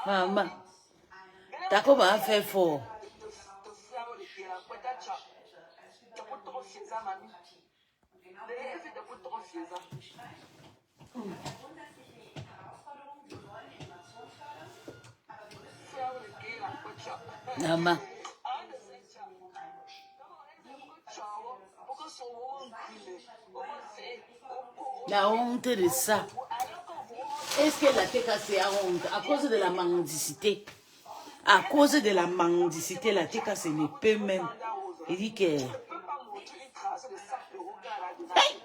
Maman, t'as comment fait fort? Maman. La honte de ça. Est-ce que la TK c'est à honte? À cause de la mendicité. À cause de la mendicité, la TK c'est ne peut même. Il dit que... Hey!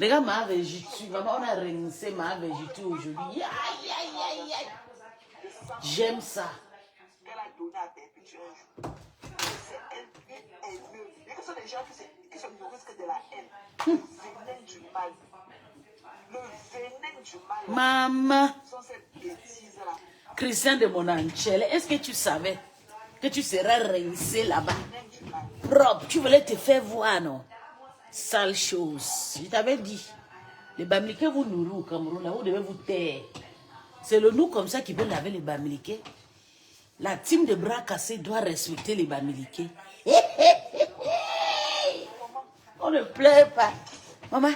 Regarde ma végétu. Maman, on a rincé ma végétu aujourd'hui. J'aime ça. Les gens qui se nourrissent que de la haine. Le venin du mal. Le venin du mal. Maman. Sont ces bêtises-là. Christian de Monanchel, est-ce que tu savais que tu serais rincé là-bas? Propre, tu voulais te faire voir, non? Sale chose. Je t'avais dit. Les Bamiliqués vous nourrissent au Cameroun, là, vous devez vous taire. C'est le nous comme ça qui peut laver les Bamiliqués. La team de bras cassés doit respecter les Bamiliqués. On ne pleure pas. Maman,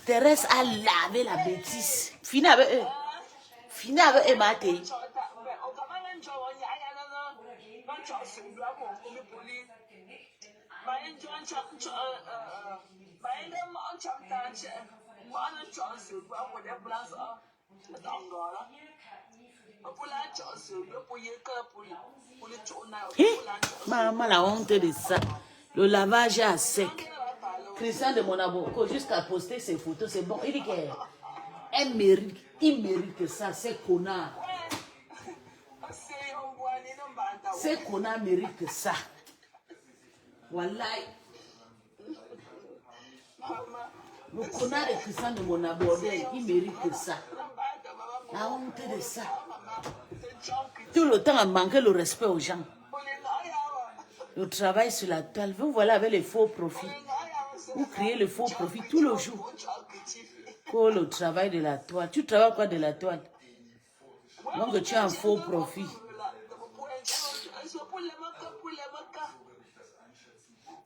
Thérèse a lavé la bêtise. Fini avec eux. Fini avec eux, Maté. Maman, la honte de ça. Le lavage est à sec. Christian de Monaboko, jusqu'à poster ses photos, c'est bon. Il dit qu'il mérite, il mérite ça, c'est connard. Ces connards méritent ça. Wallahi. Le connard de Christian de Monaboko, il mérite ça. La honte de ça. Tout le temps à manquer le respect aux gens. Le travail sur la toile, vous voilà avec les faux profits. Vous créez le faux profit tout le jour. Pour le travail de la toile. Tu travailles quoi de la toile? Donc tu as un faux profit.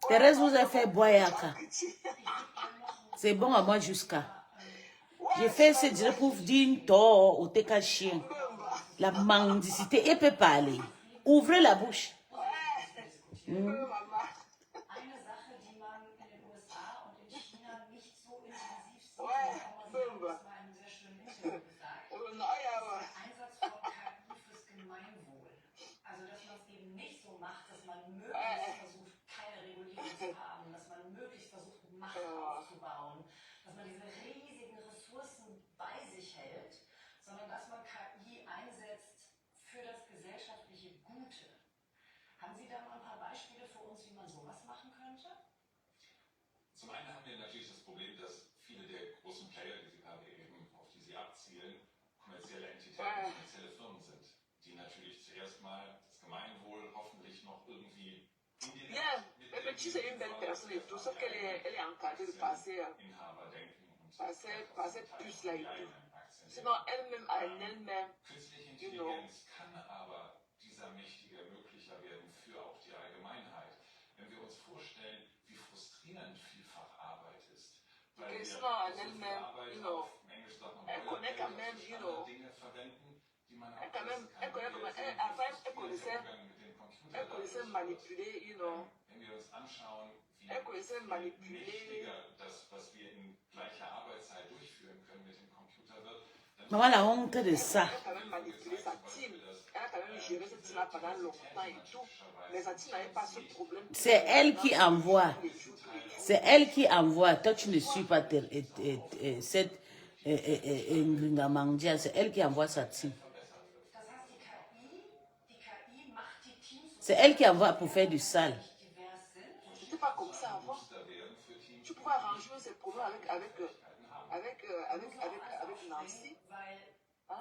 Thérèse vous a fait boyaka. C'est bon à moi jusqu'à. J'ai fait ce direct pour dire tort au TK chien. La mendicité, elle peut parler. Ouvrez la bouche. Zum einen haben wir natürlich das Problem, dass viele der großen Player, die Sie gerade eben, auf die Sie abzielen, kommerzielle Entitäten, kommerzielle Firmen sind, die natürlich zuerst mal das Gemeinwohl hoffentlich noch irgendwie indirekt C'est une belle personne et tout, sauf qu'elle est encadrée de passer plus là et tout. Sinon, elle-même, Künstliche Intelligenz kann aber dieser Mächtiger möglicher werden für auch die Allgemeinheit. Wenn wir uns vorstellen, wie frustrierend vielfach Arbeit ist, weil wir Arbeit auf Englisch sagt man Dinge verwenden, die man auch elle connaissait manipuler, Wenn wir uns anschauen, wie manipuler. mächtiger das, was wir in gleicher Arbeitszeit durchführen können mit dem Computer wird, dann Maman, la honte de ça. Elle a quand même manipulé sa team. Elle a quand même géré cette team-là pendant longtemps et tout. Mais sa team n'avait pas ce problème. C'est elle qui envoie. C'est elle qui envoie. Toi, tu ne suis pas cette Ngringamandia. C'est elle qui envoie sa team. C'est elle qui envoie pour faire du sale. C'était pas comme ça avant. Tu pouvais arranger ces problèmes avec Nancy. Hein?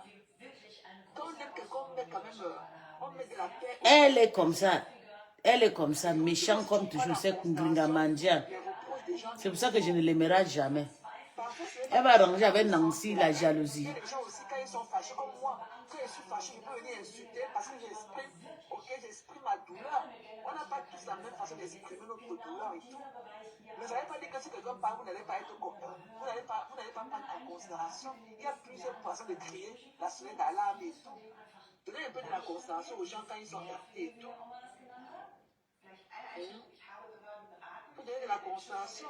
Quand on aime quelqu'un, on met quand même on met de la paix. Elle est comme ça. Elle est comme ça, méchant comme toujours. C'est Ngringamandia. C'est pour ça que je ne l'aimerai jamais. Elle va arranger avec Nancy la jalousie. Les gens aussi, quand ils sont fâchés comme moi, quand je suis fâchée, je peux venir insulter parce que j'exprime ma douleur. On n'a pas tous la même façon d'exprimer notre douleur et tout. Mais ça ne veut pas dire que si quelqu'un parle, vous n'allez pas être content. Vous n'allez pas prendre en considération. Il y a plusieurs façons de crier la sonnette d'alarme et tout. Donnez un peu de la considération aux gens quand ils sont heurtés et tout. Vous donner de la considération.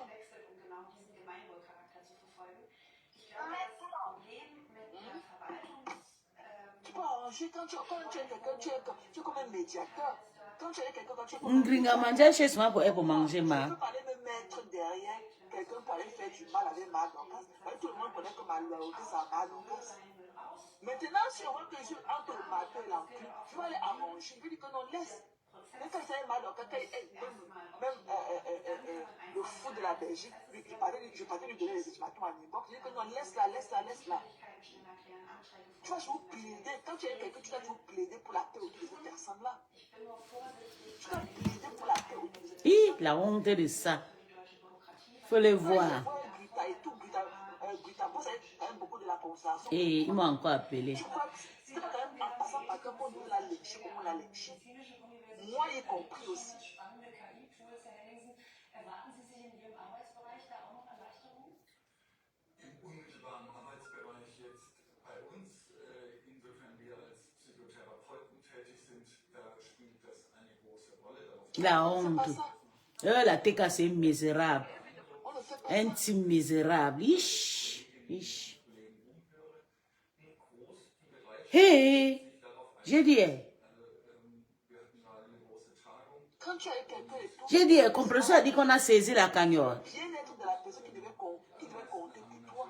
Tu peux arranger quand tu es quelqu'un, tu es comme un médiateur. Quand tu es quelqu'un, quand tu es comme un médiateur, chez moi pour manger, ma. Tu peux pas aller me mettre derrière quelqu'un pour aller faire du mal avec ma Dorcas. Tout le monde connaît que ma loyauté, c'est à ma Dorcas. Maintenant, si on veut que je suis entre le marteau et l'enclume, je vais aller arranger. Je vais dire que non, laisse. Même quand c'est mal, même le fou de la Belgique, je partais lui donner les ultimatums en inbox. Je dis que non, laisse-la. Tu vas toujours plaider. Quand tu es quelqu'un, tu dois toujours plaider pour la paix autour de cette personne-là. Tu dois plaider pour la paix autour de cette personne. La honte de ça. Faut le voir. Beaucoup de la conversation. Et ils m'ont encore appelé. Tu crois que c'est quand même en passant par comme on l'a léché, comme on l'a léché. Moi y compris aussi. Im unmittelbaren Arbeitsbereich jetzt bei uns, insofern wir als Psychotherapeuten tätig sind, da spielt das eine große Rolle. La honte. La TK, c'est misérable. Un type misérable. Ish. Hey, j'ai dit. J'ai dit, compréhension a dit qu'on a saisi la cagnotte. Bien-être de la personne qui devait compter pour toi.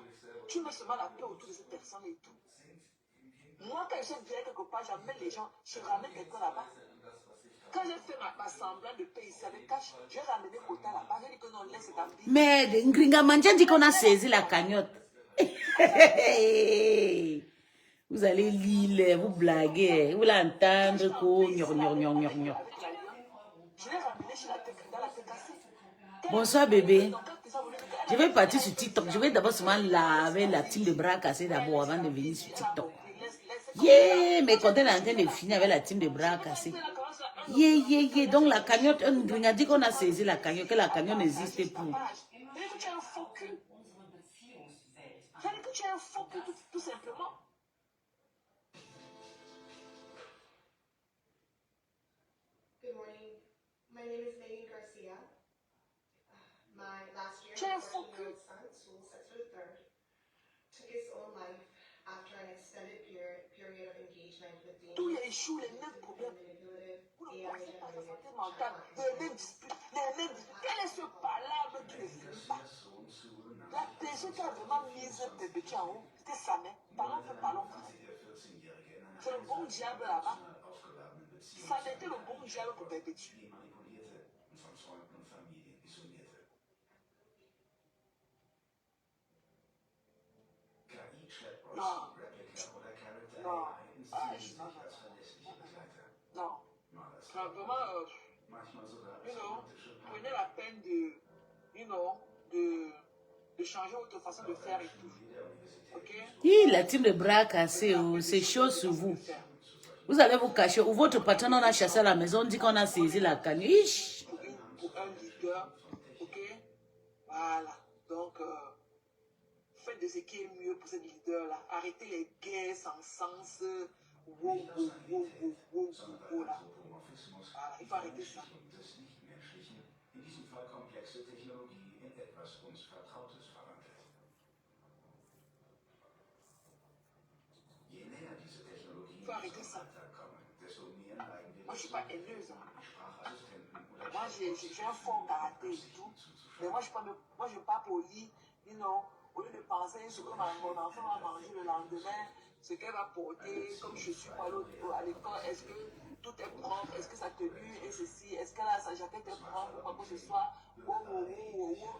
Tu mets seulement la paix autour de cette personne et tout. Moi, quand je viens quelque part, j'amène les gens, je ramène quelqu'un là-bas. Quand j'ai fait ma semblant de paix ici avec Cash, j'ai ramené Kota là-bas. J'ai dit que non, laisse Gambi. Mais Ngringa Mandia dit qu'on a saisi la cagnotte. Vous allez lire, vous blaguez, vous l'entendre. Je l'ai ramené dans la TKC. Bonsoir bébé. Je vais partir sur TikTok. Je vais d'abord seulement laver la team de bras cassés d'abord avant de venir sur TikTok. Yeah, mais quand elle est en train de finir avec la team de bras cassés. Yeah. Donc la cagnotte, on a dit qu'on a saisi la cagnotte, que la cagnotte n'existe plus. Tu es un faux cul. Tu es un faux cul, tout simplement. Good morning. My name is Megan Garcia. My last year, Tu es un my faux cul. 14-year-old son, Sul Setzer III, took his own life after an extended period of engagement with Tous les dangerous jours, les mêmes problèmes. manipulative Vous ne AI pensez pas à sa generated santé mentale. Les mêmes disputes. Quel est ce palabre qui ne finit pas? La personne qui a vraiment mis ce bébé en haut, c'était sa mère. Parlons. C'est le bon diable là-bas. Ça a été le bon diable pour bébé. Non. Vraiment, prenez la peine de changer votre façon de faire et tout. Ok? La team de bras cassés, c'est chaud sur vous. Vous allez vous cacher. Ou votre patron, on a chassé à la maison, on dit qu'on a saisi la cagnotte. Pour un leader, ok? Voilà. Donc, faites de ce qui est mieux pour ce leader-là. Arrêtez les guerres sans sens. Wow, là. Voilà, il faut arrêter ça. Il faut arrêter ça. Moi, je ne suis pas haineuse. Moi, j'ai un fort karaté et tout. Mais moi, je ne suis pas polie. Au lieu de penser ce que mon enfant va manger le lendemain, ce qu'elle va porter, comme je suis à l'école, est-ce que tout est propre, est-ce que sa tenue est ceci, est-ce qu'elle a sa jaquette est propre, ou quoi que ce soit,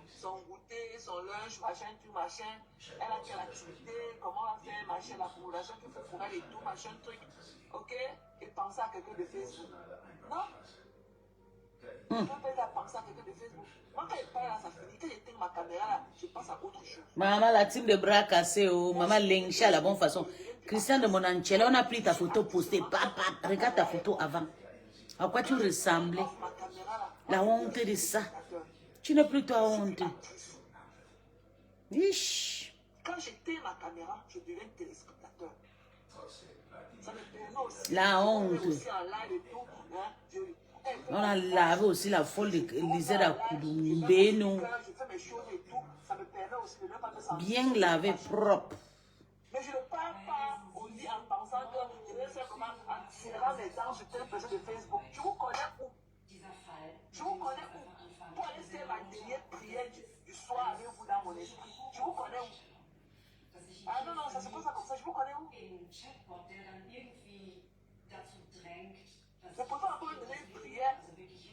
son goûter, son lunch, machin, tout machin, elle a quelle activité, comment on va faire, machin, la formulation qu'il faut pour elle et tout, machin, truc, ok, et penser à quelqu'un de Facebook. Non. Je ne peux pas penser à quelqu'un de Facebook. Moi, quand je parle là, ça finit. Quand j'éteins ma caméra là, je pense à autre chose. Maman, la team de bras cassés, oh, maman Lengcha, la bonne façon. Christian de Monanchela, on a pris ta photo postée. Papa, regarde ta photo avant. À quoi tu ressemblais? La honte de ça. Tu n'es plus toi honte. Ish. Quand j'éteins ma caméra, je deviens téléspectateur. Ça me permet aussi. La honte. Aussi en live et tout. Hein, On a lavé aussi la folle de Lisette à Koudoubénou. je fais mes choses et tout. Ça me permet aussi de ne pas me sentir. Bien lavé, propre. Mais je ne parle pas au lit en pensant que je vais faire comment en tirant les dents sur telle personne de Facebook. Je vous connais où? Je vous connais où? Pour aller faire ma dernière prière du soir avec vous dans mon esprit. Je vous connais où? Ah non, non, ça se passe comme ça. Je vous connais où? C'est pourtant encore une dernière prière.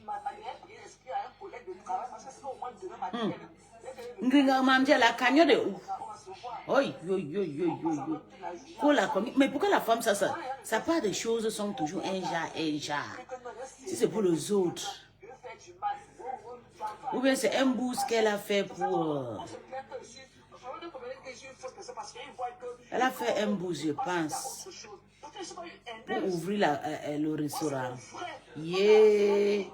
Ma dernière prière d'esprit à un collègue de travail parce que sinon au moins demain matin. Ngringa manja la cagnotte de ouf. Oi, yo, yo, yo, yo, yo. Mais pourquoi la femme, ça part des choses sont toujours un genre. Si c'est pour les autres. Ou bien c'est un boost qu'elle a fait pour... Elle a fait un boost, je pense. Pour ouvrir le restaurant. Yeah.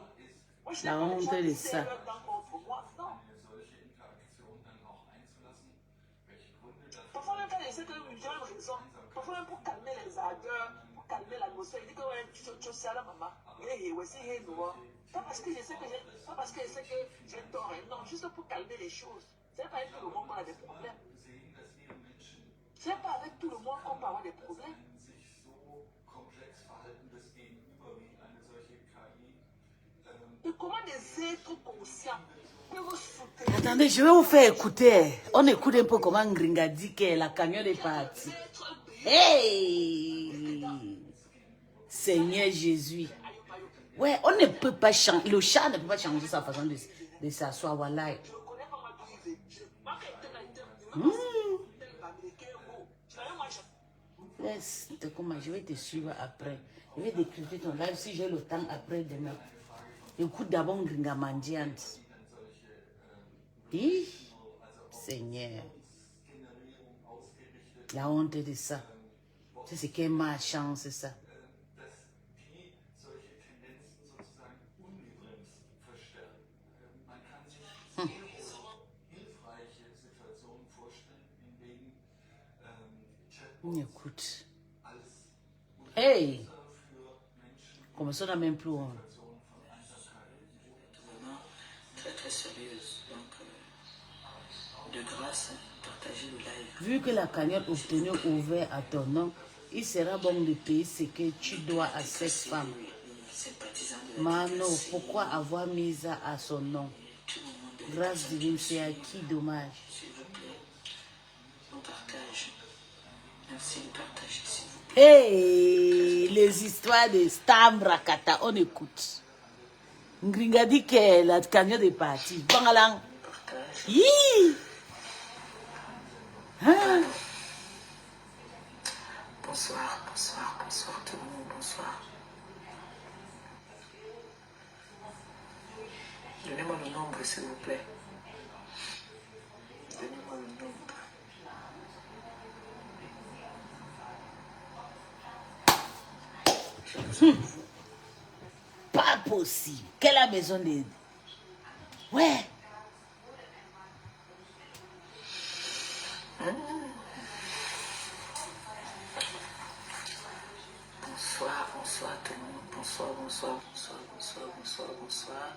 La honte de ça. Parfois, même quand j'essaie de lui donner une raison, parfois même pour calmer les ardeurs, pour calmer l'atmosphère, il dit que ouais, tu sais la maman. Et voici, pas parce que je sais que j'ai tort, non, juste pour calmer les choses. C'est pas avec tout le monde qu'on a des problèmes. C'est pas avec tout le monde qu'on peut avoir des problèmes. Et comment des êtres conscients peuvent soutenir? Attendez, je vais vous faire écouter. On écoute un peu comment Ngringa dit que la cagnotte est partie. Hey! Seigneur Jésus. Ouais, on ne peut pas changer. Le chat ne peut pas changer sa façon de s'asseoir. Voilà. Laisse, je vais te suivre après. Je vais décrypter ton live si j'ai le temps après demain. Écoute d'abord Ngringa Mandiant. Seigneur. La honte de ça. C'est ce qui est ma chance, c'est ça. Écoute. Hey! Comme ça, on n'a même plus honte. Très très sérieuse. Donc, de grâce, partagez le live. Vu que la cagnotte obtenue ouverte à ton nom, il sera bon de payer ce que tu dois à cette femme. Mano, pourquoi avoir mis à son nom? Grâce divine, c'est à qui dommage? S'il vous plaît, on partage. Merci de partager, s'il vous plaît. Hey, les histoires de Stambrakata, on écoute. Ngringa dit que la cagnotte est partie. Bangalang. Hi. Hein? Bonsoir, bonsoir, bonsoir tout le monde, bonsoir. Donnez-moi le nombre, s'il vous plaît. Donnez-moi le nombre. Pas possible. Quelle a besoin d'aide? Ouais. Bonsoir, bonsoir tout le monde. Bonsoir, bonsoir, bonsoir, bonsoir, bonsoir, bonsoir.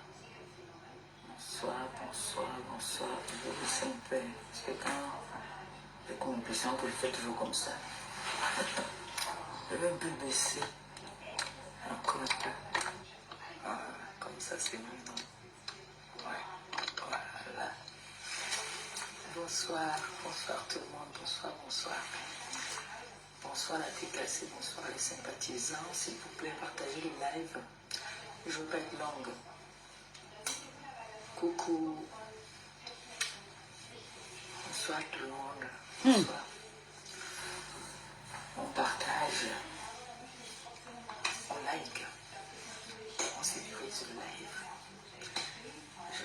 Bonsoir, bonsoir, bonsoir. Je vais baisser un peu. Parce que quand j'ai comme l'impression que je fais toujours comme ça. Je vais un peu baisser. Encore un peu. Ah, comme ça, c'est mieux. Ouais, voilà. Bonsoir, bonsoir tout le monde. Bonsoir, bonsoir. Bonsoir la déclassée, bonsoir les sympathisants. S'il vous plaît, partagez le live. Je ne veux pas être longue. Coucou. Bonsoir tout le monde. Bonsoir. On partage. On like. On sécurise le live.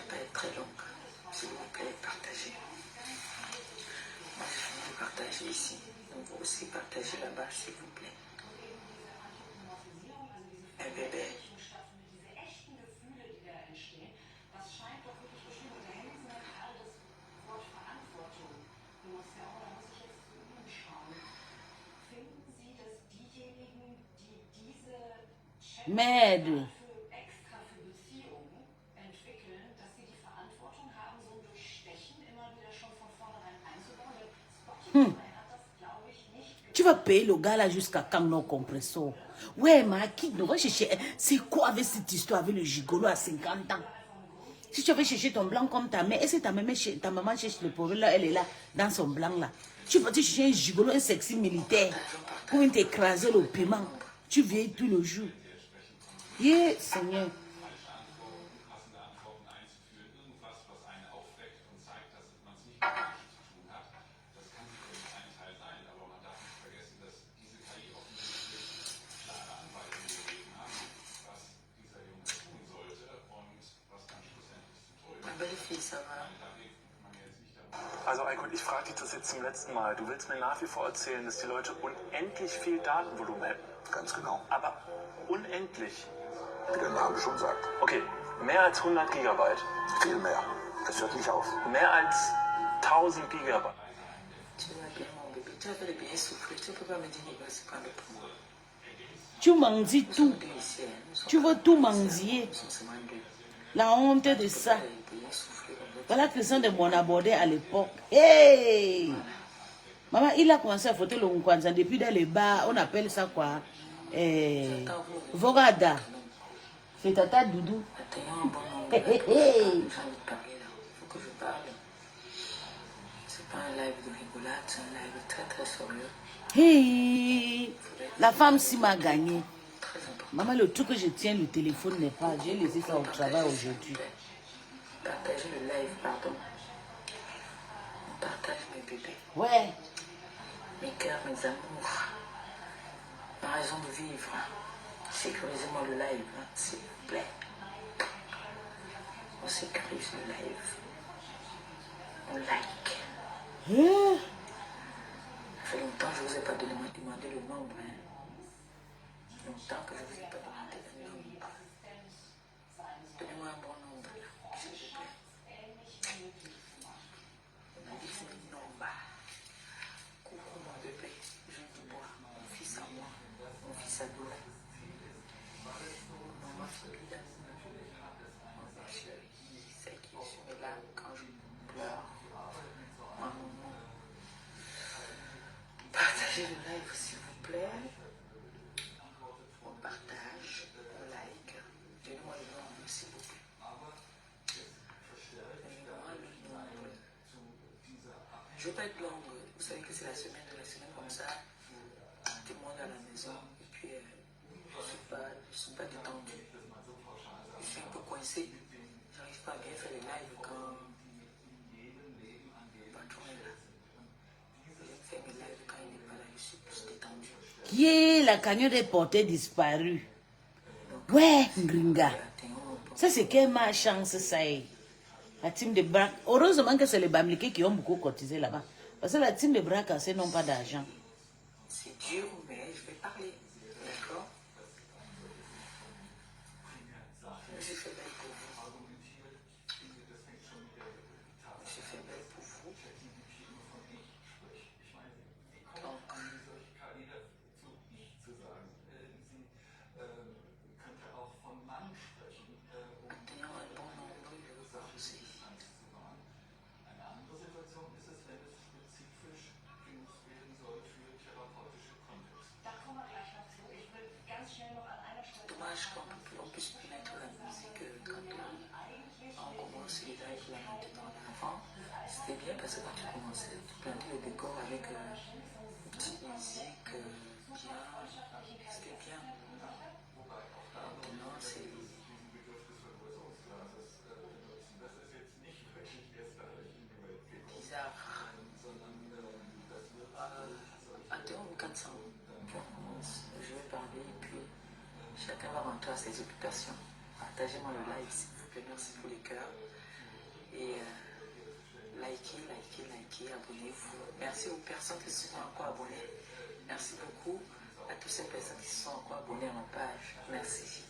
pas être très longue. S'il vous plaît, partagez. Moi, je viens de partager ici. Donc, vous aussi, partagez là-bas, s'il vous plaît. Un bébé. Merde. Tu vas payer le gars là jusqu'à quand non compressor? Ouais, ma qui ne va chercher. C'est quoi avec cette histoire avec le gigolo à 50 ans? Si tu avais cherché ton blanc comme ta mère, est-ce que ta maman cherche le pauvre là, elle est là, dans son blanc là? Tu vas chercher un gigolo, un sexy militaire, pour t'écraser le piment. Tu vieillis tout le jour. Yeah, Seigneur. Also Eiko, ich frage dich das jetzt zum letzten Mal. Du willst mir nach wie vor erzählen, dass die Leute unendlich viel Datenvolumen hätten. Ganz genau. Aber unendlich. Wie der Name schon sagt. Okay, mehr als 100 Gigabyte. Viel mehr. Das hört nicht auf. Mehr als 1000 Gigabyte. Tu manges tout. Tu veux tout manger. La honte de ça. Voilà Christian de mon abordé à l'époque. Hey! Maman, il a commencé à frotter le Nkwanza depuis dans les bars. On appelle ça quoi? Vogada. C'est Tata Doudou. Hey, hey, hey. C'est pas un live de rigolade, c'est un live très très sérieux. Hey! La femme si m'a gagné. Maman, le truc que je tiens, le téléphone n'est pas. J'ai laissé ça au travail aujourd'hui. Partagez le live, pardon. On partage mes bébés. Ouais. Mes cœurs, mes amours. Ma raison de vivre. Sécurisez-moi le live, hein, s'il vous plaît. On sécurise le live. On like. Hein? Ça fait longtemps que je ne vous ai pas demandé le nombre. Hein. Longtemps que je ne vous ai pas demandé le nombre. Donnez-moi un bon nombre, s'il vous plaît. On a dit que c'est un nombre. Coucou mon bébé, je te bois. Mon fils à moi, mon fils à nous. Maman solide. Ma chérie, celle qui est sur mes larmes quand je pleure. Maman. Partagez le live, s'il vous plaît. On partage, on like. Donnez-moi le nombre, s'il vous plaît. Donnez-moi le nombre. Je ne veux pas être longue. Vous savez que c'est la semaine comme ça. Tout le monde à la maison. Et puis, je ne suis pas détendue. Je suis un peu coincée. Je n'arrive pas à bien faire les lives quand le patron est là. Je fais mes lives quand il n'est pas là. Je suis plus détendue. Qui est la cagnotte est portée disparue? Ouais, Gringa. Ça, c'est quelle ma chance, ça est. La team de Braque. Heureusement que c'est les Bamileke qui ont beaucoup cotisé là-bas. Parce que la team de Braque, c'est non pas d'argent. C'est dur, mais je vais parler. D'accord? Je fais belle pour vous. Je fais belle pour vous. Donc, atteignons un bon nombre, je veux voir aussi. Dommage qu'on puisse plus mettre la musique quand on commence les lives là maintenant. Avant, c'était bien parce que quand tu commençais, tu plantais le décor avec une petite musique bien. C'était bien. Maintenant, c'est bizarre. À 2400, je vais parler et puis chacun va rentrer à ses occupations. Partagez-moi le live s'il vous plaît. Merci pour les cœurs. Et likez, abonnez-vous. Merci aux personnes qui se sont encore abonnées. Merci beaucoup à toutes ces personnes qui se sont encore abonnées à ma page. Merci.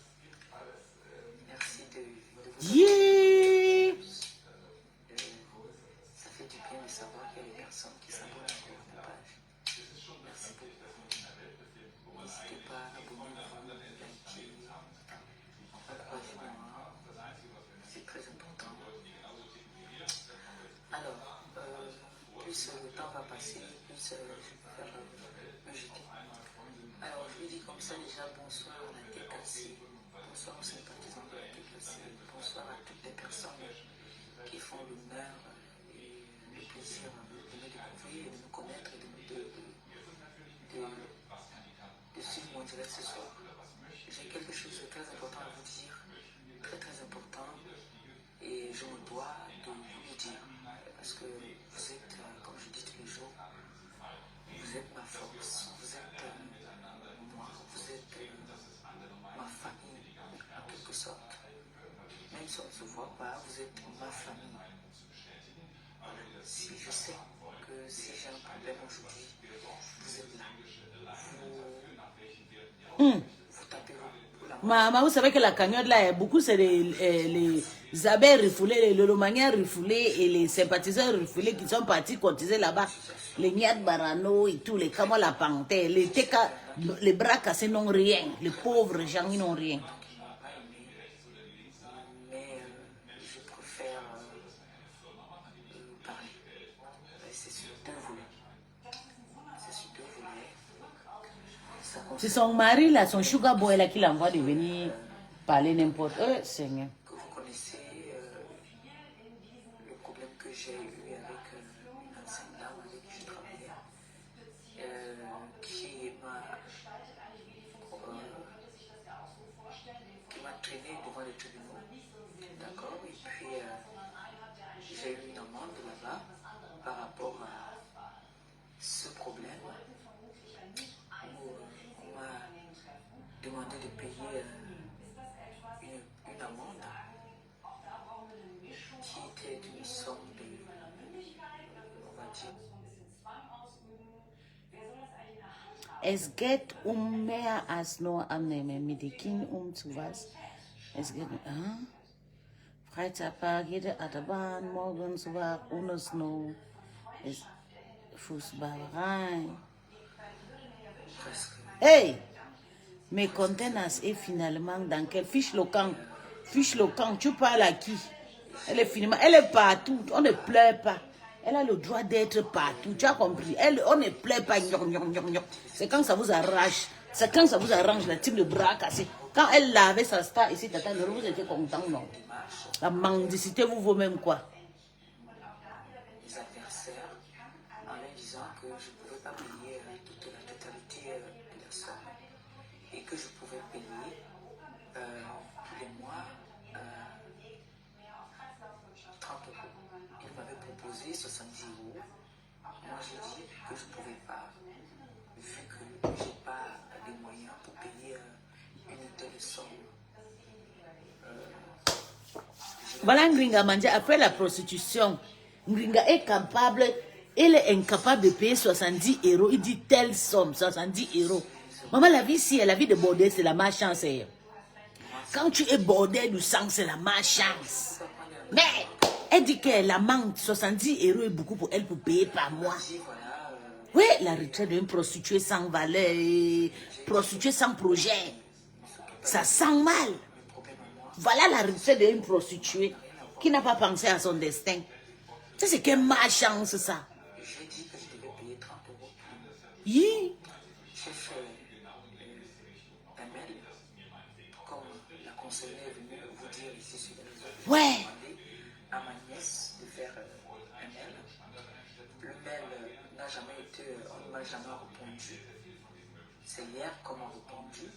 Merci de vous abonner. Ça fait du bien de savoir qu'il y a des personnes qui s'abonnent encore à ma page. Merci beaucoup. N'hésitez pas à abonner-vous, liker, encouragez-moi. C'est très important. Alors, plus le temps va passer, plus je vais faire me jeter. Alors, je lui dis comme ça déjà bonsoir à la TKC, bonsoir aux sympathisants de la TKC, bonsoir à toutes les personnes qui font l'honneur et le plaisir de me découvrir, de me connaître et de suivre mon direct ce soir. J'ai quelque chose de très important à vous dire, très très important, et je me dois de vous le dire, parce que vous êtes, comme je dis tous les jours, vous êtes ma force, vous êtes moi, vous êtes ma famille, en quelque sorte. Même si on ne se voit pas, vous êtes ma famille. Voilà. Si je sais que si j'ai un problème aujourd'hui, vous êtes là. Vous tapez la main. Maman, vous savez que la cagnotte là, beaucoup c'est les abeilles refoulées, les lomaniens refoulés et les sympathiseurs refoulés qui sont partis cotiser là-bas. Les Niad Barano et tous les Kama la Panthère, les Teka, les bras cassés n'ont rien. Les pauvres gens, ils n'ont rien. Mais je préfère parler. C'est sur deux volets. C'est sur deux volets. C'est son mari là, son sugar boy là qui l'envoie de venir parler n'importe où. Seigneur. Que vous connaissez le problème que j'ai eu avec une ancienne dame avec qui je travaillais, qui m'a traîné devant les tribunaux. D'accord. Et puis j'ai eu une amende là-bas par rapport à ce problème où on m'a demandé de payer une amende qui était d'une somme de, on va dire, Es geht mehr als nur annehmen. Mit den Kindern zu was? Es geht, Freitag, jede Achterbahn, morgens war ohne Snow. Fußballerei. Hey! Mes conteneurs est finalement dans quel fiche le camp? Fiche le camp, tu parles à qui? Elle est finalement, elle est partout, on ne pleure pas. Elle a le droit d'être partout, tu as compris? On ne pleure pas. C'est quand ça vous arrache, c'est quand ça vous arrange, la type de bras cassé. Quand elle lavait sa star ici, tata, vous étiez content, non? La mendicité vous vaut même quoi? Les adversaires en leur disant que je ne pouvais pas payer toute la totalité de la somme et que je pouvais payer tous les mois 30 €. Il m'avait proposé 70 €. Moi j'ai dit que je ne pouvais pas, vu que je n'ai pas les moyens pour payer une telle somme. Voilà, Ngringa Mandja, après la prostitution, Ngringa est capable, elle est incapable de payer 70 €. Il dit telle somme, 70 €. Maman, la vie ici, la vie de bordel, c'est la malchance. Quand tu es bordel du sang, c'est la malchance. Mais elle dit qu'elle a manque 70 € est beaucoup pour elle pour payer par mois. Oui, la retraite d'une prostituée sans valeur, prostituée sans projet. Ça sent mal. Voilà la retraite d'une prostituée qui n'a pas pensé à son destin. Ça, c'est quelle malchance, ça. J'ai dit que je devais payer 30 € tous les mois. Oui. J'ai fait un mail, comme la conseillère est venue vous dire ici sur les réseaux. Ouais. J'ai demandé à ma nièce de faire un mail. Le mail n'a jamais été, on ne m'a jamais répondu. C'est hier qu'on m'a répondu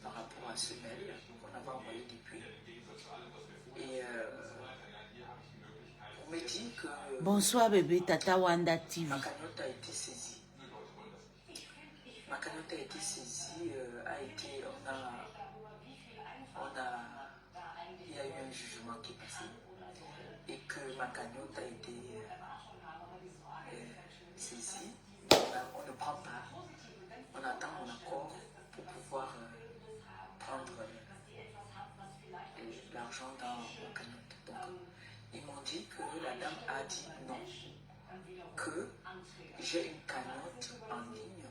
par rapport à ce mail qu'on avait envoyé depuis. Et on me dit que Bonsoir bébé, Tata Wanda TV. ma cagnotte a été saisie. Ma cagnotte a été saisie, il y a eu un jugement qui est passé. Et que ma cagnotte a été saisie, on ne prend pas. On attend mon accord pour pouvoir prendre l'argent dans ma cagnotte. Donc, ils m'ont dit que la dame a dit non, que j'ai une cagnotte en ligne,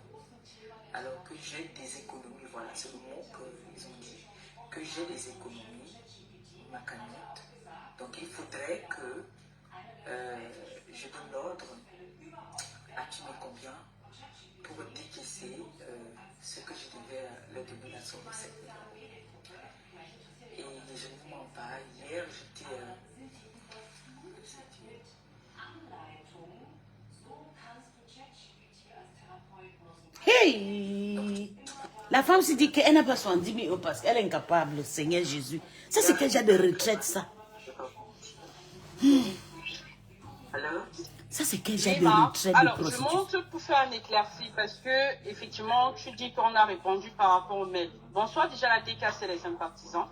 alors que j'ai des économies. Voilà, c'est le mot qu'ils ont dit, que j'ai des économies, ma cagnotte. Donc, il faudrait que je donne l'ordre à qui me convient pour décaisser ce que je devais leur donner la somme de 7 000 €. Et je ne mens pas, hier j'étais... Hey! La femme se dit qu'elle n'a pas 70 000 € parce qu'elle est incapable, Seigneur Jésus. Ça, c'est quel genre de retraite, ça? Alors? Ça, c'est quel genre de retraite alors, de prostitution? je monte pour faire un éclairci parce que, effectivement, tu dis qu'on a répondu par rapport au mail. Bonsoir, déjà la DKC, les sympathisants.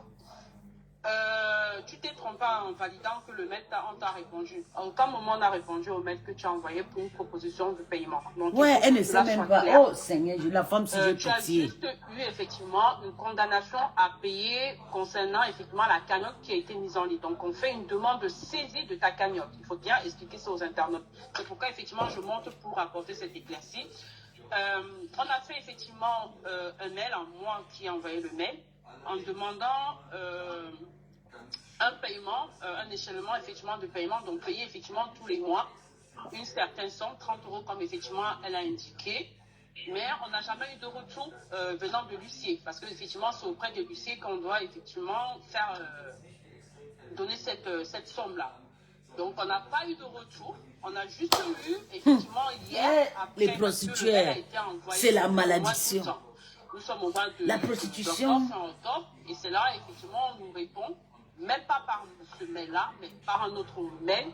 Tu t'es trompé en validant que le mail, on t'a répondu. En aucun moment, on a répondu au mail que tu as envoyé pour une proposition de paiement. Donc, ouais, elle ne sait même pas. Clair. Oh, Seigneur, la femme, si j'ai Tu as pitié. juste eu, effectivement, une condamnation à payer concernant, effectivement, la cagnotte qui a été mise en ligne. Donc, on fait une demande de saisie de ta cagnotte. Il faut bien expliquer ça aux internautes. C'est pourquoi, effectivement, je monte pour apporter cette éclaircie. On a fait, effectivement, un mail, moi qui ai envoyé le mail, en demandant un paiement, un échelonnement effectivement de paiement, donc payer effectivement tous les mois une certaine somme, 30 € comme effectivement elle a indiqué, mais on n'a jamais eu de retour venant de l'huissier, parce que effectivement c'est auprès de l'huissier qu'on doit effectivement faire donner cette somme-là. Donc on n'a pas eu de retour, on a juste eu effectivement hier, après, les prostituées, c'est la malédiction. Nous sommes au mois de la prostitution. Octobre, et c'est là, effectivement, on nous répond, même pas par ce mail-là, mais par un autre mail,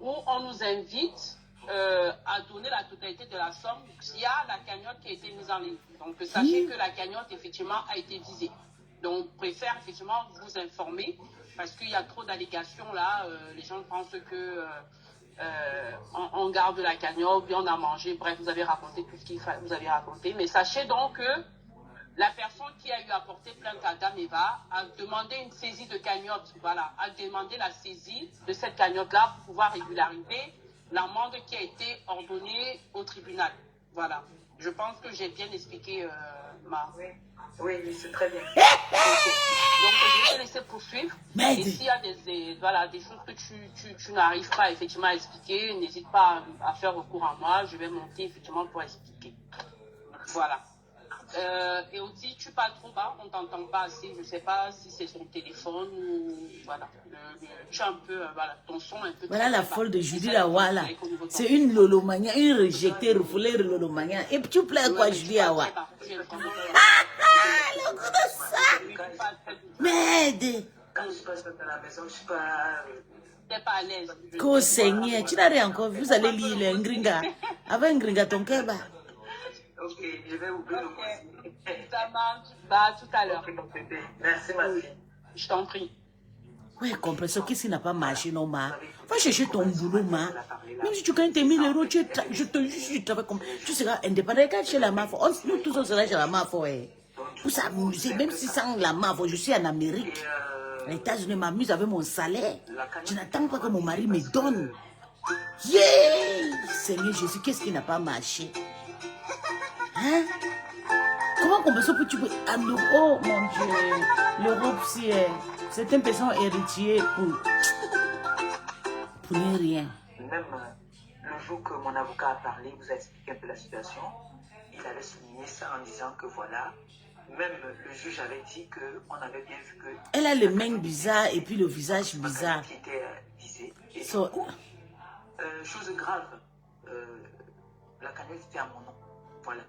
où on nous invite à donner la totalité de la somme via la cagnotte qui a été mise en ligne. Donc, sachez que la cagnotte, effectivement, a été visée. Donc, on préfère, effectivement, vous informer, parce qu'il y a trop d'allégations, là. Les gens pensent que... on garde la cagnotte, puis on a mangé, bref, vous avez raconté tout ce qu'il vous avez raconté. Mais sachez donc que la personne qui a eu à porter plainte à Dame Eva a demandé une saisie de cagnotte, voilà, a demandé la saisie de cette cagnotte-là pour pouvoir régulariser l'amende qui a été ordonnée au tribunal. Voilà. Je pense que j'ai bien expliqué ma... Oui, c'est très bien. Donc, je vais te laisser poursuivre. Et s'il y a des choses que tu n'arrives pas effectivement à expliquer, n'hésite pas à faire recours à moi. Je vais monter effectivement pour expliquer. Voilà. Et aussi, tu parles trop bas, on ne t'entend pas assez. Je ne sais pas si c'est son téléphone ou... Voilà. Tu es un peu... voilà, ton son est un peu... Voilà la folle de Julie Awa. C'est une lolomania, une rejetée, refoulée lolomania. Et tu plais quoi, Julie Awa? Le goût de ça. Merde. Quand je passe dans la maison, je ne suis pas... T'es pas à l'aise. Qu'au Seigneur, tu n'as rien encore. Vous allez lire le Ngringa. Avec Ngringa, ton keba. Ok, je vais oublier le mot. Ça marche. Bah, tout à l'heure. Merci, ma fille. Je t'en prie. Ouais, compression, qu'est-ce qui n'a pas marché, non, ma? Va chercher ton boulot, ma. Même si tu gagnes tes 1000 €, je te jure, tu travailles comme... Tu seras indépendant. Regarde chez la MAFO. Nous tous, on sera chez la MAFO, Pour s'amuser, même si sans la MAFO, je suis en Amérique. Les États-Unis m'amusent avec mon salaire. Je n'attends pas que mon mari me donne. Yeah! Seigneur Jésus, qu'est-ce qui n'a pas marché? Hein? Comment compenser pour tu peux... Oh mon Dieu, l'Europe, c'est une personne héritier pour rien. Même le jour que mon avocat a parlé, vous a expliqué un peu la situation, il avait souligné ça en disant que voilà, même le juge avait dit qu'on avait bien vu que... Elle a les mains bizarres et puis le visage bizarre. Qui était visé. Et du coup, chose grave, la cagnotte était à mon nom. Voilà.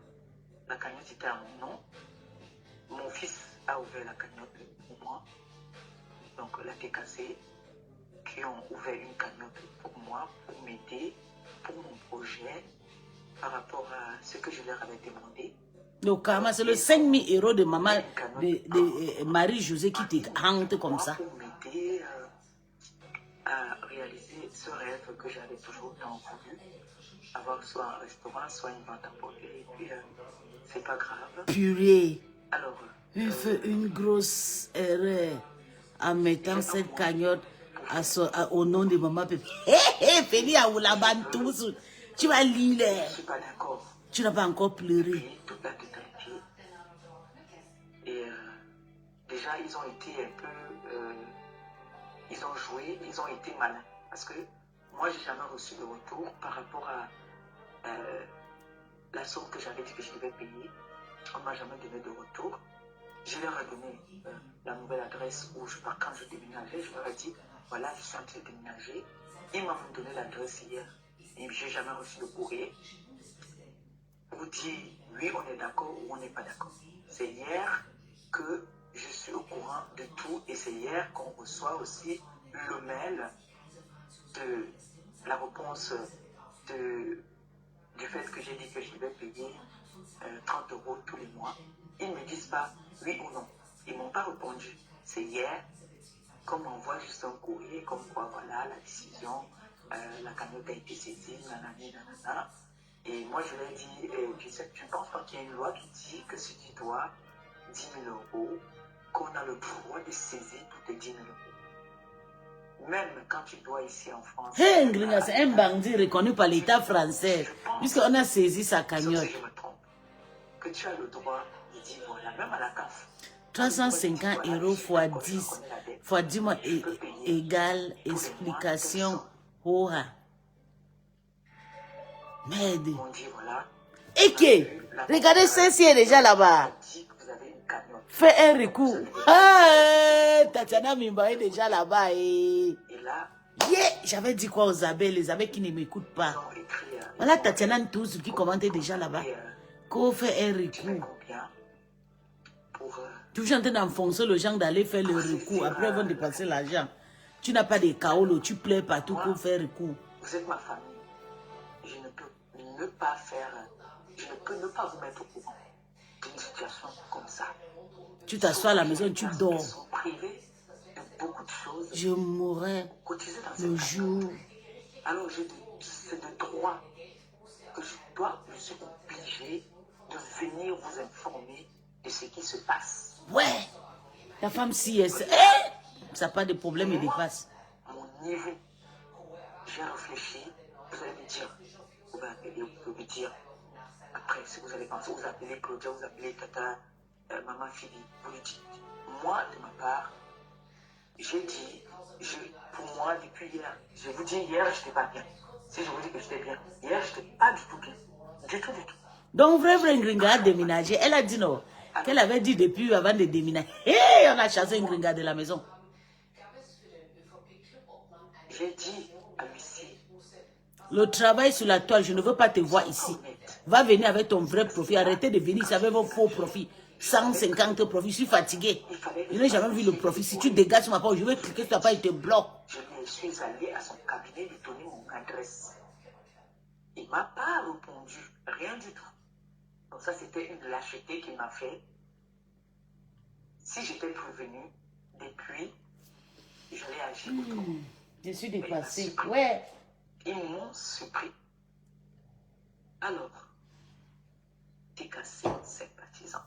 La cagnotte était à mon nom. Mon fils a ouvert la cagnotte pour moi. Donc la TKC qui ont ouvert une cagnotte pour moi, pour m'aider, pour mon projet, par rapport à ce que je leur avais demandé. Le karma, c'est le 5 000 € de maman, de Marie-Josée qui te hante comme ça. Pour m'aider à réaliser rêve que j'avais toujours tant voulu. Avoir soit un restaurant, soit une vente à porter. Et puis, c'est pas grave. Purée. Alors, Il fait une grosse erreur en mettant cette cagnotte au nom de maman Pépé. Hé, Feli à Oulabantou. Tu vas lire. Je ne suis pas d'accord. Tu n'as pas encore pleuré. Toute la totalité. Et déjà, ils ont été un peu... ils ont joué, ils ont été malins. Parce que moi, je n'ai jamais reçu de retour par rapport à la somme que j'avais dit que je devais payer. On ne m'a jamais donné de retour. Je leur ai donné la nouvelle adresse où quand je déménageais, je leur ai dit, voilà, je suis en train de déménager. Ils m'ont donné l'adresse hier. Et je n'ai jamais reçu de courrier. Pour dire, oui, on est d'accord ou on n'est pas d'accord. C'est hier que je suis au courant de tout et c'est hier qu'on reçoit aussi le mail de la réponse du fait que j'ai dit que je devais payer 30 € tous les mois. Ils ne me disent pas oui ou non. Ils ne m'ont pas répondu. C'est hier qu'on m'envoie juste un courrier comme quoi voilà la décision, la cagnotte a été saisie, nanani, nanana. Et moi je leur ai dit, tu ne penses pas qu'il y a une loi qui dit que si tu dois 10 000 €, qu'on a le droit de saisir tous tes 10 000 €. Même quand tu dois ici en France. Hey, c'est un bandit reconnu par l'État français. Puisqu'on a saisi sa cagnotte. Si je me trompe, que tu as le droit de dire voilà, même à la CAF. 350 € fois 10 fois 10 mois égale explication. Oha. Merde. Et que, regardez ceci est déjà là-bas. Fais un recours. Ah, Tatiana Mimba est déjà là-bas. Et yeah, j'avais dit quoi aux abeilles, les abeilles qui ne m'écoutent pas. Voilà Tatiana Ntouzu qui commentait déjà là-bas. Qu'on fait un recours. Toujours en train d'enfoncer le gens d'aller faire le recours. Après, ils vont dépenser l'argent. Tu n'as pas de kaolo, tu plais partout pour faire recours. Vous êtes ma famille. Je ne peux ne pas faire, je ne peux ne pas vous mettre au courant d'une situation comme ça. Tu t'assois à la maison, tu dors. Ils sont privés de beaucoup de choses. Je mourrai le jour. Alors, c'est de droit que je suis obligé de venir vous informer de ce qui se passe. Ouais, ta femme si elle ça n'a pas de problème, elle dépasse. Mon niveau, j'ai réfléchi, vous allez me dire, vous pouvez me dire, après, si vous allez penser, vous appelez Claudia, vous appelez Tata, Maman Philippe, vous lui dites, moi, de ma part, j'ai dit, pour moi, depuis hier, je vous dis, hier, je n'étais pas bien. Si je vous dis que j'étais bien, hier, je n'étais pas du tout bien. Du tout, du tout. Donc, vrai Ngringa a déménagé. Elle a dit non. Qu'elle avait dit depuis avant de déménager. Hé, on a chassé Ngringa de la maison. J'ai dit à Lucie. Le travail sur la toile, je ne veux pas te voir ici. Va venir avec ton vrai profit. Arrêtez de venir ici avec vos faux profits. 150 profits. Je suis fatigué. Je n'ai jamais vu le profit. Si tu dégages ma part, je vais cliquer sur ta part et te bloque. Je suis allé à son cabinet lui donner mon adresse. Il ne m'a pas répondu. Rien du tout. Donc ça, c'était une lâcheté qu'il m'a fait. Si j'étais prévenu, depuis, j'allais agir autrement. Je suis dépassée. Ouais. Ils m'ont surpris. Alors, t'es cassé, sympathisant.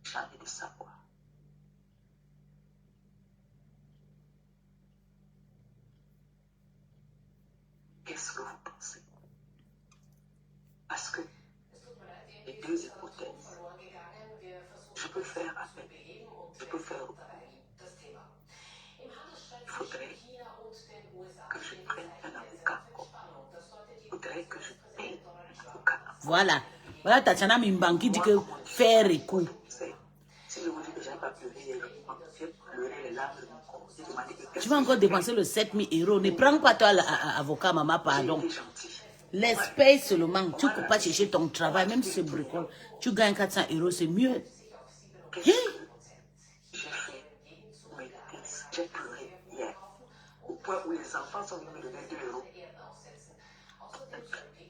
J'ai envie de savoir. Qu'est-ce que vous pensez? Parce que les deux hypothèses, je peux faire appel, je peux faire recours. Il faudrait que je prenne un avocat. Il faudrait que je paye un avocat. Voilà. Voilà Tatiana Mimban qui dit que faire recours. Si je vous dis que je n'ai pas pleuré, j'ai pleuré les larmes de mon corps. Tu vas encore dépenser le 7 000 €. Ne prends pas toi l'avocat, maman, pardon. L'espèce seulement. Tu ne peux pas chercher ton travail, même si c'est bricole. Tu gagnes 400 €, c'est mieux. J'ai fait, mais j'ai pleuré hier. Au point où les enfants sont venus me donner 2 €.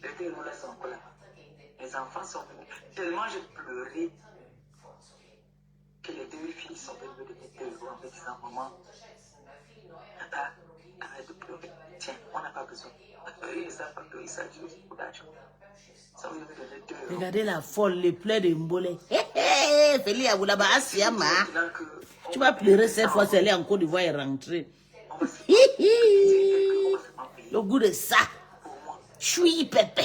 Les 2 € là sont encore là. Les enfants sont venus. Tellement j'ai pleuré que les deux filles sont venues me donner 2 € en me disant, maman, Tata, arrête de pleurer. Tiens, on n'a pas besoin. Eux, ils savent pas qu'il s'agit beaucoup d'argent. Ça vous donner 2 euros. Regardez la folle, les pleurs de Mbolé. Feli Aboulaba, Asiama. Tu vas pleurer cette fois, c'est aller en Côte d'Ivoire et rentrer. Le goût de ça. Choui pépé.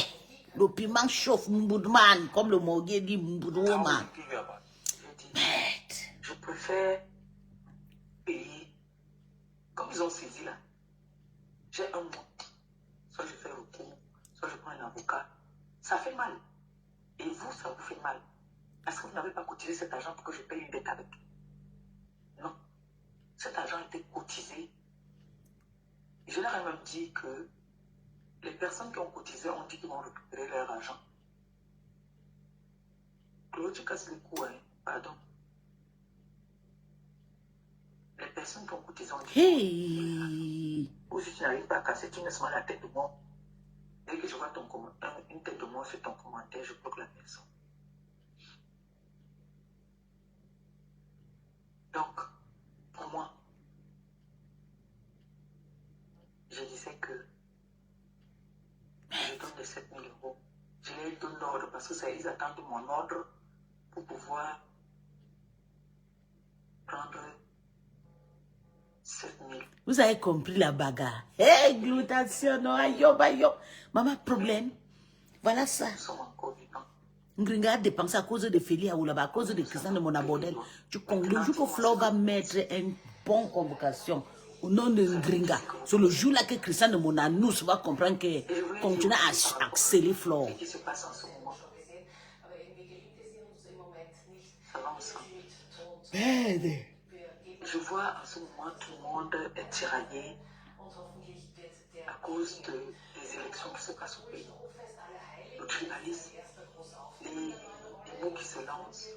Le piment chauffe Mboudman, comme le Mogué dit Mboudouman. Je préfère payer. Comme ils ont saisi là, j'ai un mois. Soit je fais recours, soit je prends un avocat. Ça fait mal. Et vous, ça vous fait mal. Parce que vous n'avez pas cotisé cet argent pour que je paye une dette avec. Non. Cet argent a été cotisé. Je leur ai même dit que les personnes qui ont cotisé ont dit qu'ils vont récupérer leur argent. Claude, tu casses le cou, hein? Pardon. Les personnes qui ont cotisé ont dit Hey. ou si tu n'arrives pas à casser, tu me sens la tête de moi. Dès que je vois une tête de moi sur ton commentaire, je bloque la personne. Donc, pour moi, je disais que je donne les 7 000 euros. Je les donne l'ordre parce que ça, ils attendent mon ordre pour pouvoir prendre 7 000. Vous avez compris la bagarre. Hey, glutation, non, ayo, ayo. Maman, problème. Voilà ça. Nous sommes encore vivants. Ngringa a dépensé à cause de Feli Aboulaba, à cause de Christian de Monabordel. Le jour que Flo va mettre une bonne convocation au nom de Ngringa, c'est le jour là que Christian de Monanous va comprendre que continue à accélérer Flo. Qu'est-ce qui se passe en ce moment? Ça va ensemble. Je vois en ce moment tout le monde est tiraillé à cause des élections qui se passent au pays. Le tribalisme, les mots qui se lancent,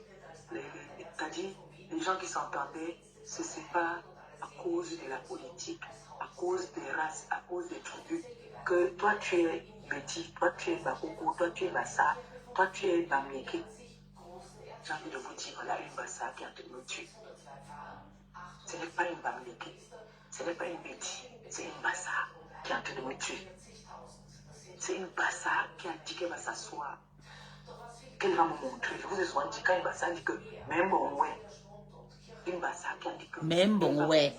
c'est-à-dire les gens qui s'entendaient se séparent à cause de la politique, à cause des races, à cause des tribus. Que toi tu es Betty, toi tu es Bakoko, toi tu es Bassa, toi tu es Bamieke. J'ai envie de vous dire, voilà une Bassa qui est en train de me tuer. Ce n'est pas une Bamieke, ce n'est pas une Betty, c'est une Bassa qui est en train de me tuer. C'est une Bassa qui a dit qu'elle va s'asseoir, qu'elle va me montrer. Je vous ai souvent dit, quand une Bassa dit que même bon ouais, une Bassa qui a dit que même bon ouais.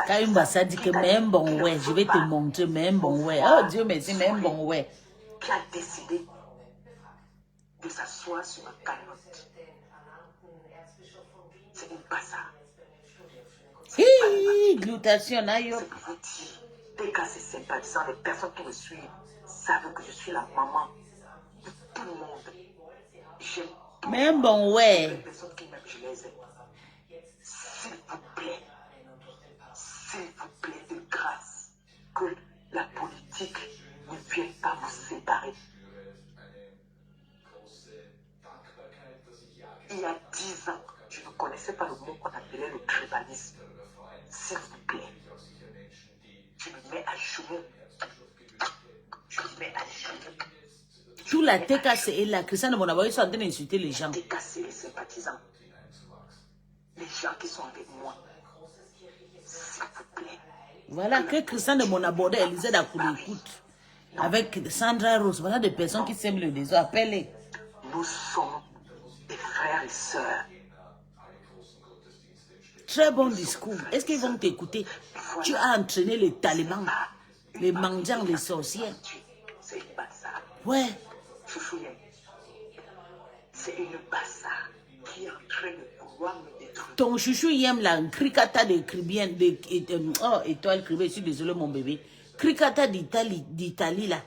Quand une Bassa dit que même bon ouais, je vais te montrer même bon ouais. Oh Dieu merci, même bon ouais. Qui a décidé de s'asseoir sur ma cagnotte. C'est une Bassa. Hi, glutation, ayo. C'est pour vous dire, dès que c'est sympathisant, les personnes qui me suivent savent que je suis la maman de tout le monde. J'aime tout même bon ouais. les personnes qui m'aiment, je les aime. S'il vous plaît, de grâce, que la politique ne vienne pas vous séparer. Il y a 10 ans, je ne connaissais pas le mot qu'on appelait le tribalisme. S'il vous plaît, je me mets à genoux. Je me mets à genoux. Tout la TKC et la Christian de Monabordel, ils sont en train d'insulter les gens. TKC, les sympathisants. Les gens qui sont avec moi. S'il vous plaît. Voilà que Christian de Monabordel, Elisée d'Akoulé écoute. Avec Sandra Rose, voilà des personnes qui s'aiment le désordre. Appelez. Nous sommes des frères et sœurs. Très bon discours. Est-ce qu'ils vont t'écouter? Tu as entraîné les talibans, les mendiants, les sorcières. C'est une Bassa. Ouais. C'est une Bassa qui est en train de pouvoir me détruire. Ton chouchou y aime la cricata de Cribien, oh, étoile Cribien, je suis désolé mon bébé. Cricata d'Italie là.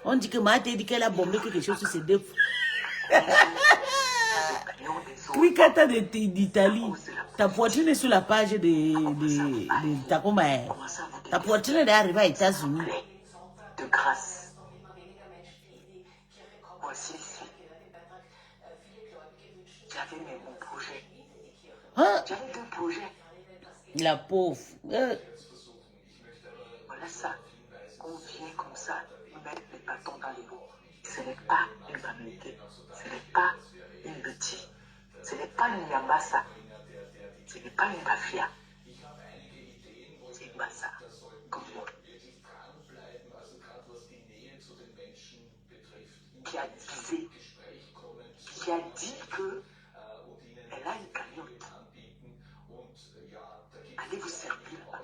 On dit que Maté dit qu'elle a bombé quelque chose sur ses deux. Cricata d'Italie. Ta poitrine est sur la page de Takoma. Ta poitrine est arrivée aux États-Unis. De grâce. Voici ici. J'avais mon projet. Hein? J'avais 2 projets. La pauvre. Voilà ça. On vient comme ça, mettre les bâtons dans les roues. Ce n'est pas une Bamieke. Ce n'est pas une Betty. Ce n'est pas une Yambassa. Ce n'est pas une Bafia. Bassa, comme moi, qui a dit que elle a une cagnotte. Allez vous servir là.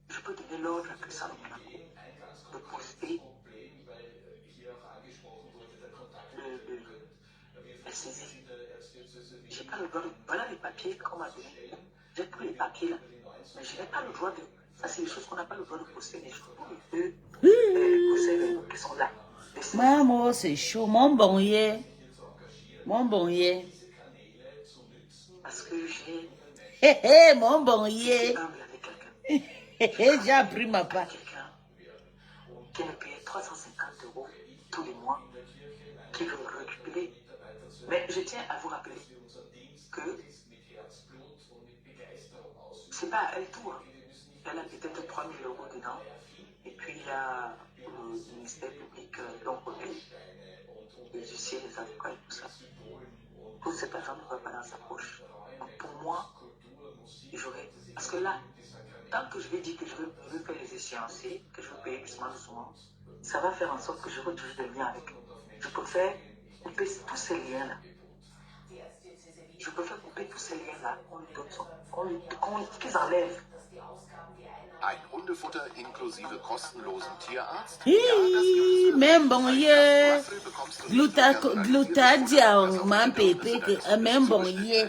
Je peux donner l'ordre à Christian de Monaco de poster la saisie. J'ai pas le droit de... Voilà les papiers qu'on m'a donné. J'ai pris les papiers là. Mais je n'ai pas le droit de... Ça, c'est les choses qu'on n'a pas le droit de poster. Mais je peux poster qui sont là. Maman, c'est chaud. Mon bon yé. Mon bon yé. Parce que j'ai... Hé hé, mon bon yé. Hé hé, j'ai appris ma part. Quelqu'un qui me payait 350 € tous les mois, qui veut récupérer. Mais je tiens à vous rappeler que c'est pas à elle tout. Hein. Elle a peut-être 3 000 € dedans. Et puis il y a le ministère public, donc les huissiers, les avocats et tout ça. Tout cet argent ne va pas dans sa poche. Donc pour moi, j'aurais... Parce que là, tant que je vais dire que je veux faire les échéanciers, que je veux payer doucement, ça va faire en sorte que je retrouve des liens avec eux. Je préfère couper tous ces liens-là. Je préfère couper tous ces liens-là, qu'ils enlèvent. Ein Hundefutter inklusive kostenlosen Tierarzt? Même bon yé. Glutadian, man pépé, que même bon yé.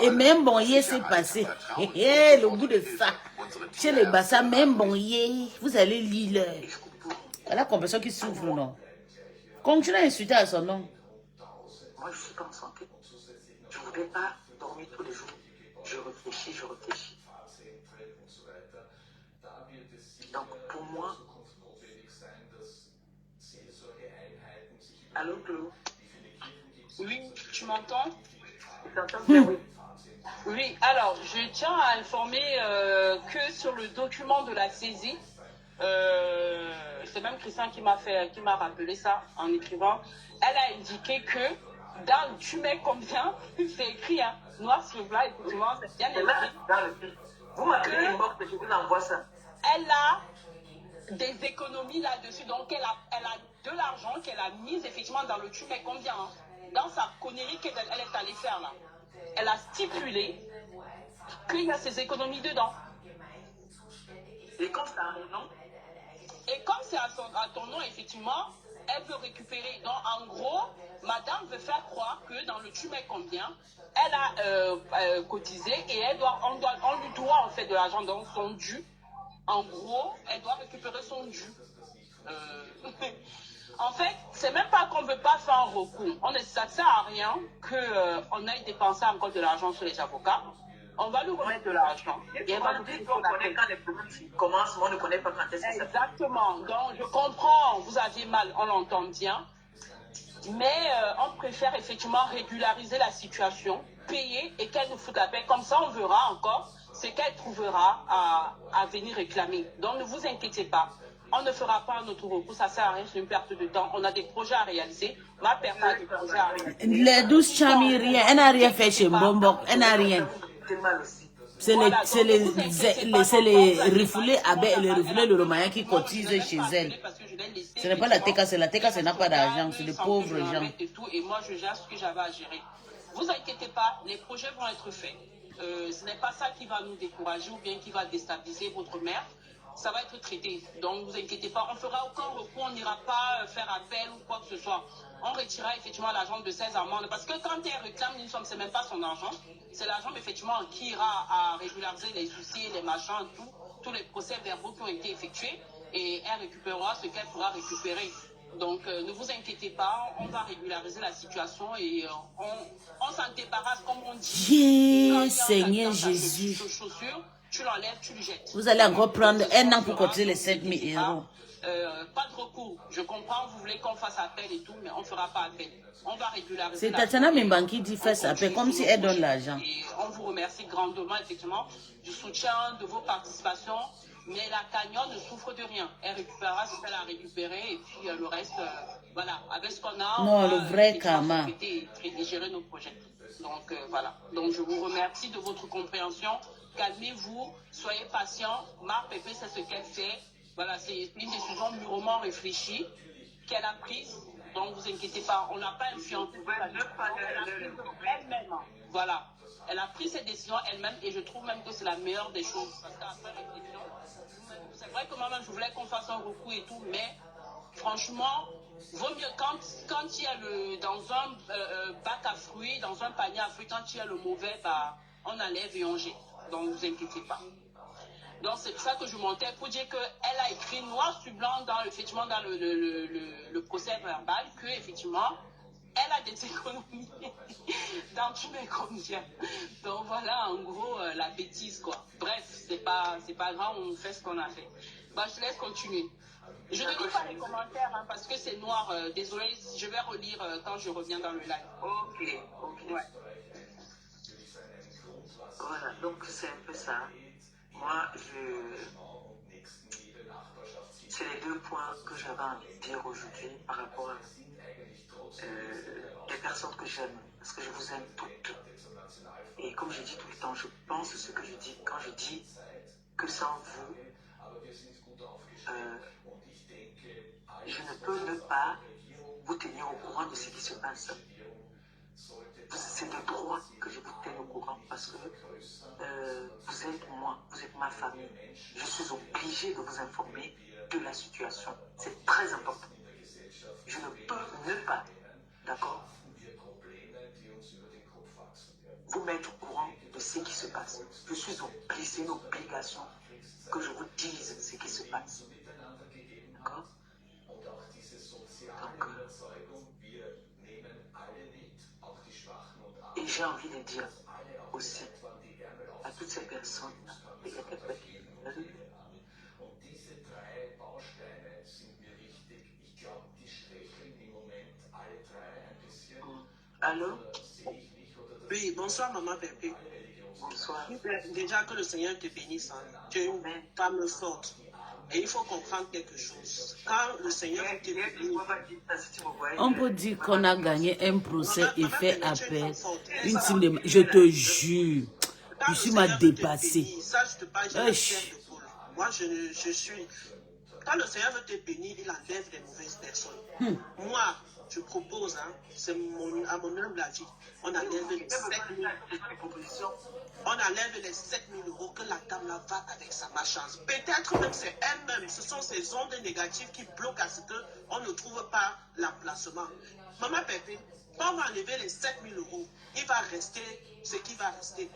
Et même bon yé s'est passé. Le bout de ça. Chez les bassins, même bon yé. Vous allez lire. Elle a compris qui souffre, non? Continuez à insulter à son nom. Moi, je suis pas en santé. Je ne voudrais pas dormir tous les jours. Je réfléchis. Donc, pour moi... Allô, Claude? Oui, tu m'entends? Tu t'entends bien, oui. Oui, alors, je tiens à informer que sur le document de la saisie, c'est même Christian qui m'a rappelé ça en écrivant, elle a indiqué que dans tu mets combien, c'est écrit, hein, noir sur blanc, effectivement, c'est bien écrit. Vous m'appelez inbox, je vous envoie ça. Elle a des économies là-dessus, donc elle a de l'argent qu'elle a mis effectivement dans le tu mets combien, hein, dans sa connerie qu'elle est allée faire là. Elle a stipulé qu'il y a ses économies dedans. Et comme c'est à mon nom? Et comme c'est à ton nom, effectivement, elle veut récupérer. Donc, en gros, madame veut faire croire que dans le tu mets combien, elle a cotisé et on lui doit en fait de l'argent dans son dû. En gros, elle doit récupérer son dû. En fait, c'est même pas qu'on ne veut pas faire un recours. Ça ne sert à rien qu'on aille dépenser encore de l'argent sur les avocats. On va lui remettre de l'argent. Et on va nous dire qu'on connaît quand les problèmes commencent, mais on ne connaît pas quand est-ce que ça... Exactement. Donc, je comprends, vous aviez mal, on l'entend bien. Mais on préfère effectivement régulariser la situation, payer et qu'elle nous foute la paix. Comme ça, on verra encore ce qu'elle trouvera à venir réclamer. Donc, ne vous inquiétez pas. On ne fera pas notre recours, ça ne sert à rien, c'est une perte de temps. On a des projets à réaliser. Ma perte a des projets à réaliser. Les 12 chamis, rien. Elle n'a rien fait chez Mbombo. Elle n'a rien. C'est les refoulés Abel et les refoulés le Romain qui cotisent chez elle. Ce n'est pas la TK, c'est la TK, ça n'a pas d'argent, c'est des pauvres gens. Et moi, je gère ce que j'avais à gérer. Vous inquiétez pas, les projets vont être faits. Ce n'est pas ça qui va nous décourager ou bien qui va déstabiliser votre mère. Ça va être traité. Donc, ne vous inquiétez pas, on fera aucun recours, on n'ira pas faire appel ou quoi que ce soit. On retirera effectivement l'argent de ses amendes. Parce que quand elle réclame une somme, ce n'est même pas son argent. C'est l'argent effectivement qui ira à régulariser les soucis, les machins, tous les procès verbaux qui ont été effectués. Et elle récupérera ce qu'elle pourra récupérer. Donc, ne vous inquiétez pas, on va régulariser la situation et on s'en débarrasse comme on dit. Seigneur Jésus. tu l'enlèves, tu le jettes. Vous allez encore prendre un an pour cotiser les 7 000 €. Pas de recours. Je comprends, vous voulez qu'on fasse appel et tout, mais on ne fera pas appel. On va régulariser. C'est Tatiana Mimban qui dit fais appel, comme si elle donne l'argent. Et on vous remercie grandement, effectivement, du soutien, de vos participations. Mais la cagnotte ne souffre de rien. Elle récupérera ce qu'elle a récupéré et puis le reste, voilà, avec ce qu'on a. Non, le vrai karma. Et gérer nos projets. Donc voilà. Donc je vous remercie de votre compréhension. Calmez-vous, soyez patients. Marc Pépé, c'est ce qu'elle fait. Voilà, c'est une décision mûrement réfléchie qu'elle a prise. Donc, vous inquiétez pas, on n'a pas influencé elle-même. Voilà, elle a pris cette décision elle-même et je trouve même que c'est la meilleure des choses. Parce qu'après réflexion, c'est vrai que moi-même, je voulais qu'on fasse un recours et tout, mais franchement, vaut mieux quand il y a dans un bac à fruits, dans un panier à fruits, quand il y a le mauvais, bah, on enlève et on jette. Donc, ne vous inquiétez pas. Donc, c'est pour ça que je montais pour dire qu'elle a écrit noir sur blanc effectivement, dans le procès verbal qu'effectivement, elle a des économies dans tous mes combien. Donc, voilà, en gros, la bêtise, quoi. Bref, c'est pas grave, on fait ce qu'on a fait. Bah, je te laisse continuer. Je ne lis pas les commentaires hein, parce que c'est noir. Désolé, je vais relire quand je reviens dans le live. Ok. Ouais. Voilà, donc c'est un peu ça. Moi, c'est les deux points que j'avais envie de dire aujourd'hui par rapport à les personnes que j'aime, parce que je vous aime toutes. Et comme je dis tout le temps, je pense ce que je dis quand je dis que sans vous, je ne peux ne pas vous tenir au courant de ce qui se passe. C'est de droit que je vous tienne au courant parce que vous êtes moi, vous êtes ma famille. Je suis obligée de vous informer de la situation. C'est très important. Je ne peux ne pas, d'accord, vous mettre au courant de ce qui se passe. Je suis obligée, c'est une obligation que je vous dise ce qui se passe. D'accord? Et j'ai envie de dire aussi à toutes ces personnes, allô? Oui, bonsoir maman Pépé. Bonsoir. Déjà que le Seigneur te bénisse, hein. Tu es une femme forte. Et il faut comprendre quelque chose. Quand le Seigneur te bénit, on peut dire qu'on a gagné un procès et fait appel. Une team de... Je te jure, je suis mal dépassée. Ça, je te parle, j'ai moi, je suis... Quand le Seigneur veut te bénir, il enlève les mauvaises personnes. Moi, je propose, hein, c'est à mon humble avis, on enlève les 7 000 on enlève les 7 000 € que la dame là va avec sa malchance. Peut-être même c'est elle-même, ce sont ces ondes négatives qui bloquent à ce qu'on ne trouve pas l'emplacement. Maman Pépé, quand on va enlever les 7 000 €, il va rester ce qui va rester.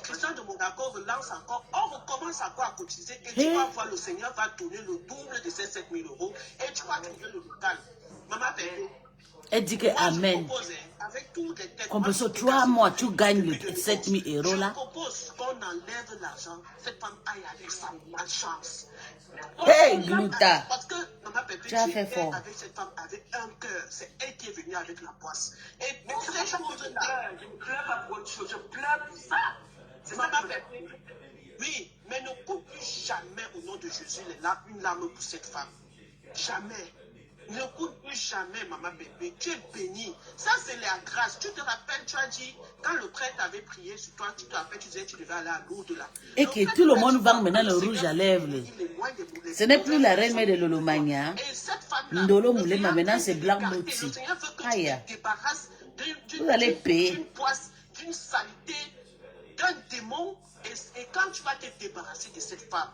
Christian de Monaco relance encore, on recommence encore à cotiser et tu vas voir, le Seigneur va donner le double de ces 7 000 € et tu vas trouver le local. Maman Pépé, elle dit que Amen. Comme ça, 3 mois, tu gagnes les 7 000 € là. Je propose qu'on enlève l'argent, cette femme aille avec sa malchance. Hey, Gluta. Parce que Maman Pépé, tu as fait fort. Avec cette femme avec un cœur. C'est elle qui est venue avec la poisse. Et pour ces choses-là, je pleure pour autre chose, je pleure pour ça. C'est Maman Pépé. Oui, mais ne coupe plus jamais au nom de Jésus une larme pour cette femme. Jamais. Ne coûte plus jamais, Maman Pépé. Tu es béni. Ça, c'est la grâce. Tu te rappelles, tu as dit, quand le prêtre avait prié sur toi, tu te rappelles, tu disais, tu devais aller à Lourdes là. Et que tout le monde vend maintenant le rouge à lèvres. Ce n'est plus la reine mère de Lolomania. Ndolo Moulema, maintenant c'est Black Moti. Aïe. Vous allez payer. D'une saleté, d'un démon. Et quand tu vas te débarrasser de cette femme,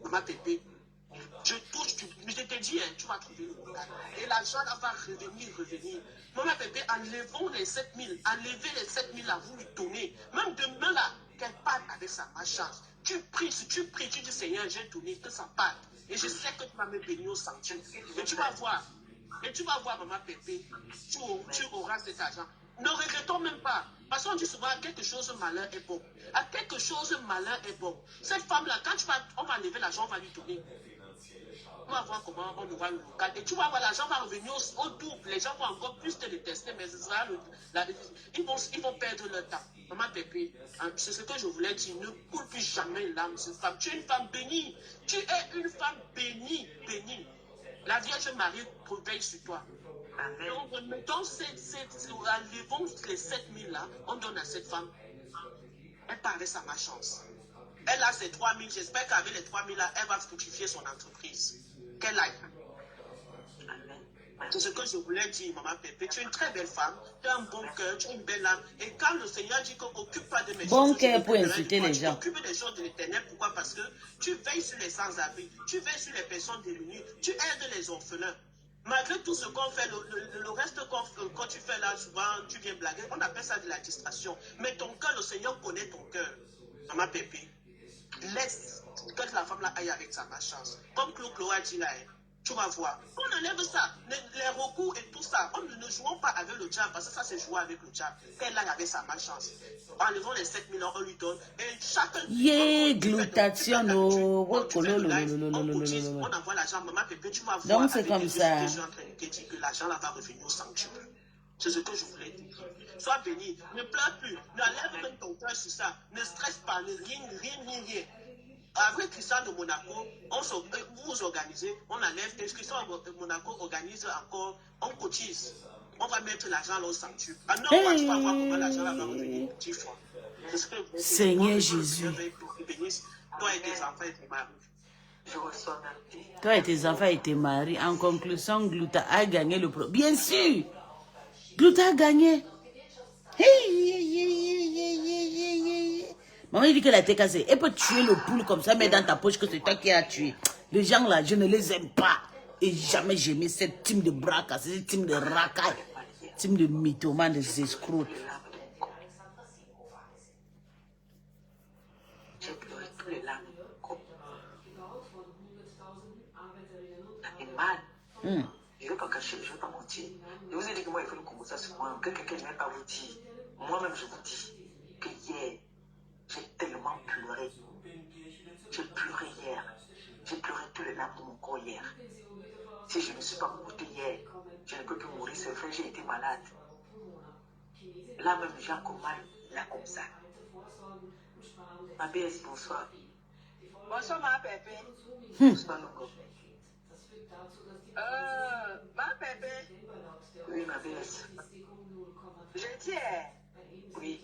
Maman Pépé, je te dis, hein, tu vas trouver le local. Et l'argent va revenir. Maman Pépé, enlevons les 7 000. Enlevez les 7 000 là, vous lui donnez. Même demain là, qu'elle parte avec sa malchance. Tu pries, tu dis Seigneur, j'ai donné, que ça parte. Et je sais que tu vas me bénir au centime. Et tu vas voir, Maman Pépé, tu auras cet argent. Ne regrettons même pas. Parce qu'on dit souvent, quelque chose malheur est bon. À quelque chose malheur est bon. Cette femme-là, quand on va lever l'argent, on va lui donner. On va voir comment on aura le local. Et tu vas voir, l'argent va revenir au double. Les gens vont encore plus te détester, mais ce sera ils vont perdre leur temps. Maman Pépé, c'est ce que je voulais dire. Ne coule plus jamais l'âme de cette femme. Tu es une femme bénie. Tu es une femme bénie, bénie. La Vierge Marie veille sur toi. Amen. Donc, mettons enlevons les 7000 là, on donne à cette femme. Elle part avec sa malchance. Elle a ses 3000. J'espère qu'avec les 3000 là, elle va fructifier son entreprise. Qu'elle aille. C'est ce que je voulais dire, maman Pépé. Tu es une très belle femme, tu as un bon cœur, tu es une belle âme. Et quand le Seigneur dit qu'on n'occupe pas de mes bon choses, cœur pour insulter les gens. Tu t'occupes des choses de l'éternel. Pourquoi? Parce que tu veilles sur les sans-abri, tu veilles sur les personnes démunies, tu aides les orphelins. Malgré tout ce qu'on fait, le reste quand tu fais là, souvent, tu viens blaguer, on appelle ça de la distraction. Mais ton cœur, le Seigneur connaît ton cœur. Maman Pépé, laisse que la femme là aille avec sa malchance. Comme Claude a dit là, tu vas voir. On enlève ça, les recours et tout ça. Ne jouons pas avec le diable, parce que ça c'est jouer avec le diable. Qu'elle aille avec sa malchance. Enlevons les 7000 ans, on lui donne. Et chacun. Glutation, on envoie l'argent, maman Pépé, tu vas voir. Donc c'est comme ça. Je suis en train de dire que l'argent là va revenir au sanctuaire. C'est ce que je voulais dire. Sois béni, ne pleure plus, n'enlève même ton cœur sur ça, ne stresse pas, rien. Avec Christian de Monaco, vous organisez, on enlève, Christian de Monaco organise encore, on cotise. On va mettre l'argent là au sanctuaire. Ah non, tu vas voir comment l'argent là va revenir 10 fois. Seigneur Jésus. Toi et tes enfants et tes maris. Je reçois merci. Toi et tes enfants et tes maris. En conclusion, Gluta a gagné le pro. Bien sûr, Gluta a gagné. Maman dit que la tête cassée. Elle peut tuer le poule comme ça, mais dans ta poche que c'est toi qui as tué. Les gens là, je ne les aime pas. Et jamais j'aimais cette team de bras cassés, cette team de racailles, team de mythomanes, des escrocs. J'ai pleuré tous les larmes. Et mal. Je ne vais pas cacher, je ne vais pas mentir. Je vous ai dit que moi, il faut une conversation. Que quelqu'un ne vient pas vous dire. Moi-même, je vous dis que hier, j'ai tellement pleuré. J'ai pleuré hier. J'ai pleuré tous les larmes de mon corps hier. Si je ne suis pas morte hier, je ne peux plus mourir. C'est vrai, j'ai été malade. Là même, j'ai encore mal, là comme ça. Ma BS, bonsoir. Bonsoir, ma Pépé. Bonsoir, Longo. Ma Pépé. Oui, ma BS. Je dis, oui.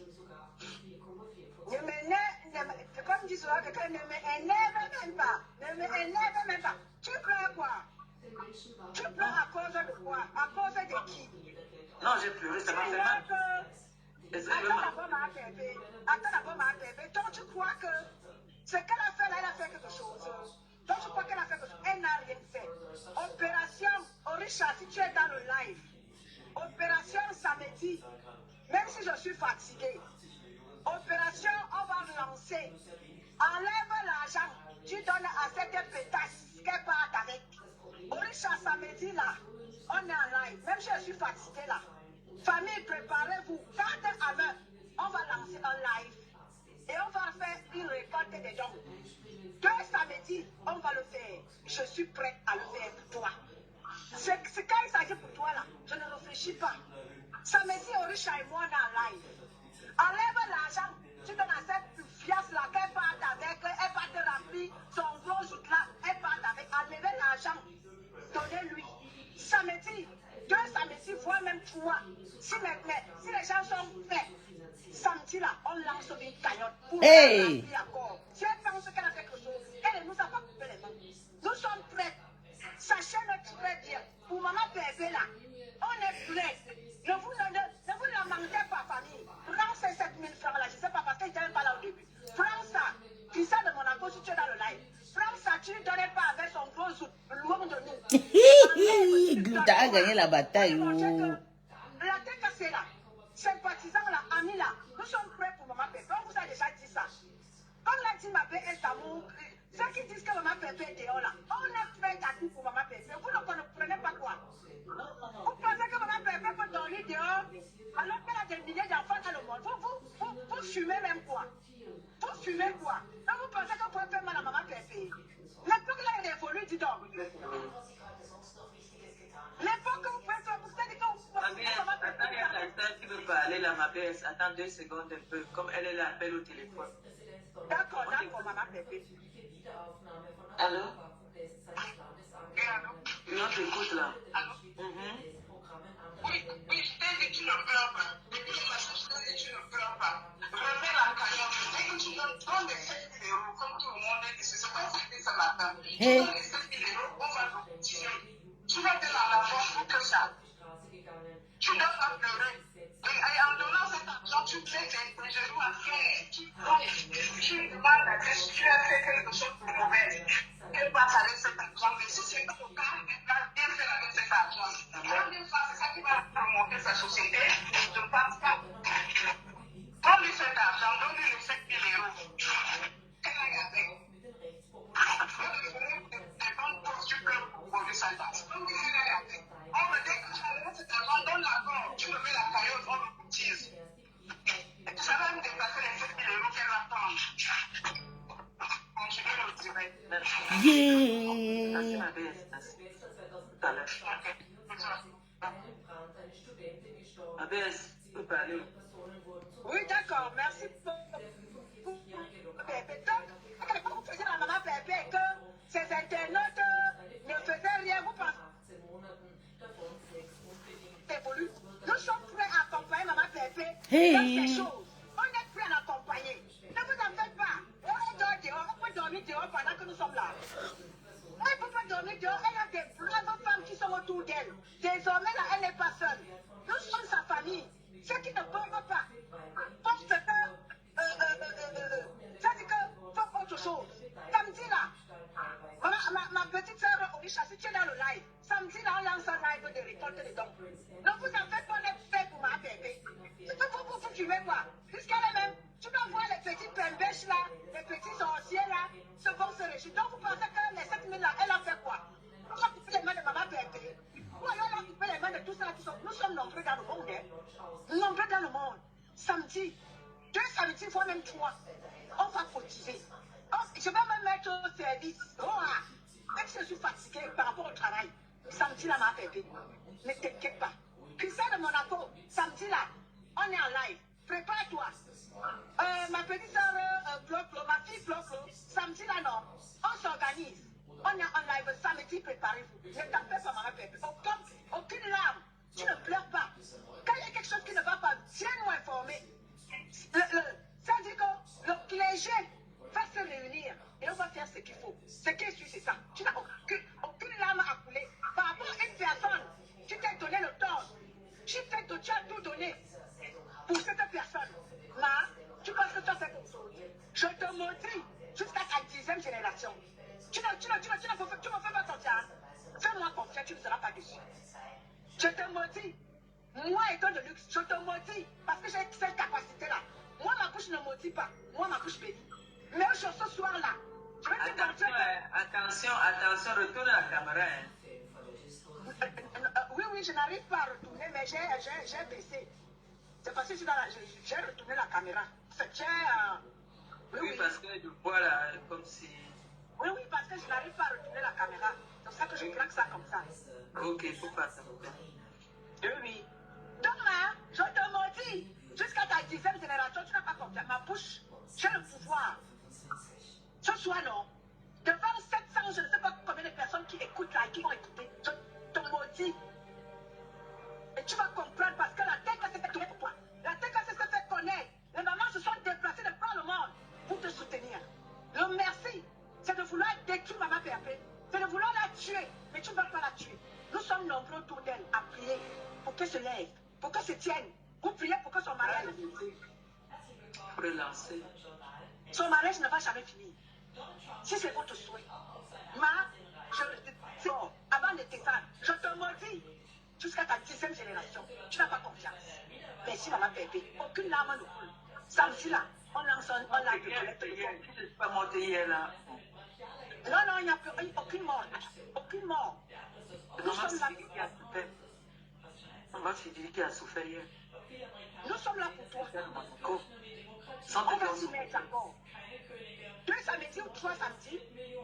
Comme dit souvent, quelqu'un ne m'énerve même pas. Ne m'énerve même pas. Tu pleures quoi? Tu pleures à cause de quoi? À cause de qui? Non, j'ai pleuré, ça m'a fait mal. Attends d'abord, ma bébé. Donc, tu crois que ce qu'elle a fait là, elle a fait quelque chose. Donc, tu crois qu'elle a fait quelque chose. Elle n'a rien fait. Opération Orisha, si tu es dans le live. Opération samedi. Même si je suis fatiguée. Opération, on va lancer. Enlève l'argent. Tu donnes à cette pétasse qu'elle part avec. Orisha, samedi là. On est en live. Même si je suis fatiguée là. Famille, préparez-vous. Garde à main. On va lancer un live. Et on va faire une récolte des dons. 2 samedis, on va le faire. Je suis prête à le faire pour toi. C'est quand il s'agit pour toi là, je ne réfléchis pas. Samedi, Orisha et moi, on est en live. Enlève l'argent. Tu donnes à cette fiasse là qu'elle part avec. Elle va te remplir son gros joute là. Elle part avec. Enlevez l'argent. Donnez-lui. Samedi, 2 samedis, voire même 3. Si les gens sont faits, samedi là, on lance une cagnotte pour hey. Encore. Si elle pense qu'elle a fait quelque chose, elle ne nous a pas coupé les mains. Nous sommes prêts. Sachez-le très bien. Pour maman bébé là, on est prêts. Ne vous lamentez pas, famille. Prends ces 7000 francs là, je ne sais pas parce qu'ils n'étaient pas là au début. Prends ça. Qui ça de Monaco si tu es dans le live. Prends ça, tu ne donnais pas avec son gros zout, loin de nous. Gluta a gagné la bataille. La tête cassée là, sympathisants là, amis là, nous sommes prêts pour maman Pépé. On vous a déjà dit ça. Comme l'a dit ma belle Estamou, ceux qui disent que maman Pépé est dehors là, on est prêts à tout pour maman Pépé. Vous ne comprenez pas quoi? Vous pensez que maman Pépé peut dormir dehors alors qu'elle a des milliers d'enfants dans le monde? Vous Vous fumez même quoi? Vous fumez quoi? Donc vous pensez que vous pouvez faire mal à maman Pépé? L'époque là, elle évolue, dis donc. L'époque que vous pouvez faire, vous savez que vous pouvez faire maman Pépé. Attends, il y a quelqu'un qui veut parler là, ma belle. Attends 2 secondes un peu. Comme elle est là, appelle au téléphone. D'accord, maman Pépé. Allô? Non, t'écoute là. Oui, je t'ai dit, tu ne pleures pas. Depuis le matin, je t'ai dit, tu ne pleures pas. Remets la cagnotte. Dès que tu donnes les 7 000 euros, comme tout le monde est ici, c'est pas ça ce matin. Tu donnes les 7 000 euros, on va nous cotiser. Tu vas te la poche pour que ça. Tu ne dois pas pleurer. Et en donnant cet argent, tu mets tes genoux à faire. Tu demandes à Dieu si tu as fait quelque chose de mauvais. Qu'elle passe avec cet argent. Mais si c'est pas le cas, elle va bien faire avec cet argent. La deuxième fois, c'est ça qui va remonter sa société. Je ne pense pas. Donne-lui cet argent, donne-lui les 7 000 euros. Elle a gardé. C'est bonne chose, tu peux proposer sa taxe. Donc, elle a gardé. On me dit que tu as cet argent, donne l'accord. Tu me mets la cagnotte, on me cotise. Ça va me dépasser les 7 000 euros qu'elle va prendre. Je vais le tirer. Merci, ma belle. Tout à l'heure. Ma belle, tu peux parler. Oui, d'accord, merci pour Pépé. Donc, quand vous faisiez la maman Pépé, que ces internautes ne faisaient rien, vous pensez évolue. Nous sommes prêts à accompagner maman Pépé dans ces choses. On est prêts à l'accompagner. Ne vous en faites pas. On peut dormir dehors pendant que nous sommes là. On ne peut pas dormir dehors. Elle a des braves femmes qui sont autour d'elle. Désormais, là, elle n'est pas seule. Nous sommes sa famille. Ceux qui ne peuvent pas, pensent que ça dit que faut autre chose. Samedi là, ma petite soeur Orisha, si tu es dans le live, samedi là, on lance un live de récolte de dons. Donc vous en faites pas, on est fait pour ma bébé. Vous fumez quoi? Puisqu'elle est même, tu dois voir les petits pembèches là, les petits sorciers là, ce vont se réjouir. Donc vous pensez que les 7 000 là, elle a fait quoi? On va couper les mains de maman bébé. Ou alors on va couper les mains de tous ceux qui sont. Nous sommes nombreux dans le monde, hein? Nombreux dans le monde. Samedi, 2 samedis, fois même 3, on va cotiser. Je vais me mettre au service. Même si je suis fatiguée par rapport au travail, samedi là, ma bébé, ne t'inquiète pas. Christian de Monaco, samedi là, on est en live. Prépare-toi. Ma petite soeur, ma fille, samedi là, non. On s'organise. On est en live samedi, préparez-vous. Ne t'en fais pas, ma bébé. Aucune larme. Tu ne pleures pas. Quand il y a quelque chose qui ne va pas, tiens-nous informés. Ça dit que le clergé va se réunir et on va faire ce qu'il faut. Ce qui est sûr, c'est ça. Tu n'as aucune larme à couler. Par rapport à une personne, tu t'es donné le tort. Tu as tout donné pour cette personne. Là, tu penses que tu as fait quelque chose. Je te maudis jusqu'à ta 10e génération. Tu ne me fais pas confiance. Fais-moi confiance, tu ne seras pas déçu. Je te maudis. Moi, étant de luxe, je te maudis parce que j'ai cette capacité-là. Moi, ma bouche ne maudit pas. Moi, ma bouche bénit. Mais ce soir-là, je vais te montrer que... Attention, retourne à la caméra. Oui, je n'arrive pas à retourner, mais j'ai baissé. C'est parce que j'ai retourné la caméra. Oui, parce que je vois là, comme si... Oui, parce que je n'arrive pas à retourner la caméra. C'est pour ça que je plaque ça comme ça. Ok, il faut faire ça. Oui. Donc là, je te maudis. Jusqu'à ta 10e génération, tu n'as pas compris. Ma bouche, j'ai le pouvoir. Ce soir, non. Devant 700, je ne sais pas combien de personnes qui écoutent là, qui vont écouter. Je te maudis. Et tu vas comprendre parce que la TKC s'est fait tourner pour toi. La TKC s'est fait connaître. Les mamans se sont déplacées de par le monde pour te soutenir. Le merci, c'est de vouloir détruire maman Pépé. C'est de vouloir la tuer. Mais tu ne vas pas la tuer. Nous sommes nombreux autour d'elle à prier pour qu'elle se lève, pour qu'elle se tienne. Vous priez pour que son mariage relancer. Son mariage ne va jamais finir. Si c'est votre souhait. Avant de descendre, je te maudis jusqu'à ta 10e génération. Tu n'as pas confiance. Merci, maman Pépé. Aucune larme ne coule. Samedi là, on lance un live de collecte de fonds. Je ne suis pas monté hier là. Non, il n'y a aucune mort. Aucune mort. Nous sommes là. Maman Fidji qui a souffert hier. Nous sommes là pour toi. Sans On va s'y mettre encore. 2 samedis ou 3 samedis,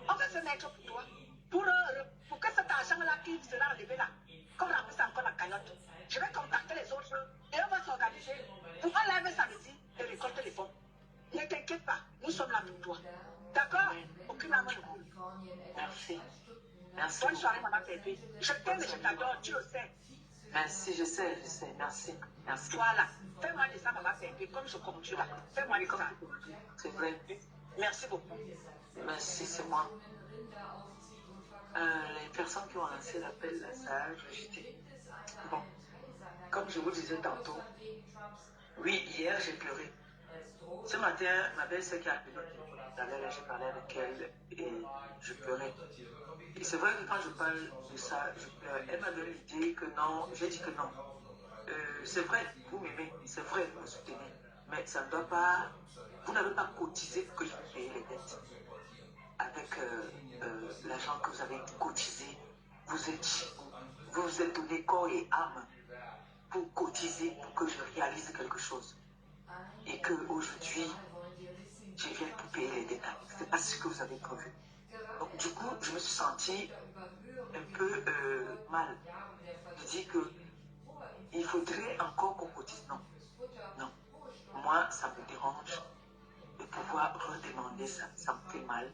on va se mettre pour toi. Pour que cet argent-là qui sera enlevé là, qu'on remplisse encore la cagnotte. Je vais contacter les autres et on va s'organiser pour enlever samedi et récolter les fonds. Ne t'inquiète pas, nous sommes là pour toi. D'accord? Aucune maman ne coule. Merci. Merci. Bonne soirée, maman Pépé. Je t'aime et je t'adore, tu le sais. Merci, je sais. Merci. Merci. Voilà. Fais-moi de ça, maman Pépé, comme je compte là. Fais-moi de ça. C'est vrai. Merci beaucoup. Merci, c'est moi. Les personnes qui ont lancé l'appel, là, ça a rejeté. Bon, comme je vous disais tantôt, oui, hier j'ai pleuré. Ce matin, ma belle-sœur qui a appelé tout à l'heure, j'ai parlé avec elle et je pleurais. Et c'est vrai que quand je parle de ça, je pleure. Elle m'a donné l'idée que non, j'ai dit que non. C'est vrai, vous m'aimez, c'est vrai, vous me soutenez, mais ça ne doit pas. Vous n'avez pas cotisé pour que je vous paye les dettes. Avec l'argent que vous avez cotisé, vous vous êtes donné corps et âme pour cotiser pour que je réalise quelque chose. Et qu'aujourd'hui, je viens pour payer les détails. Ce n'est pas ce que vous avez prévu. Donc du coup, je me suis sentie un peu mal. Je dis que il faudrait encore qu'on cotise. Non. Non. Moi, ça me dérange de pouvoir redemander ça. Ça me fait mal.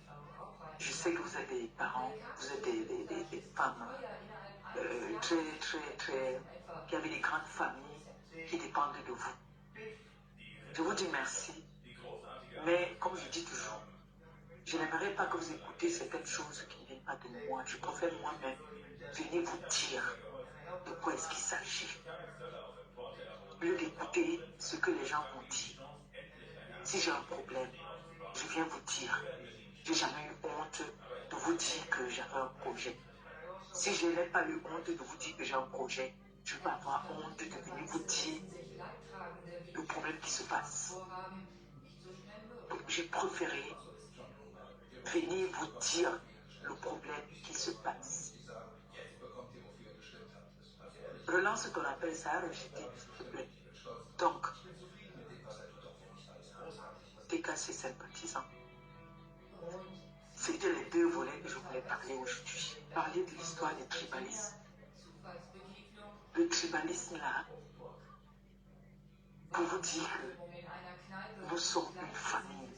Je sais que vous êtes des parents, vous êtes des femmes qui avez des grandes familles qui dépendent de vous. Je vous dis merci, mais comme je dis toujours, je n'aimerais pas que vous écoutez certaines choses qui ne viennent pas de moi. Je préfère moi-même venir vous dire de quoi est-ce qu'il s'agit. Au lieu d'écouter ce que les gens vont dire. Si j'ai un problème, je viens vous dire. Je n'ai jamais eu honte de vous dire que j'avais un projet. Si je n'ai pas eu honte de vous dire que j'ai un projet, je ne vais pas avoir honte de venir vous dire le problème qui se passe. Donc j'ai préféré venir vous dire le problème qui se passe. Relance ton appel, ça a rejeté, s'il te plaît. Donc, TKC sympathisant. C'était les 2 volets que je voulais parler aujourd'hui. Parler de l'histoire du tribalisme. Le tribalisme là, pour vous dire que nous sommes une famille.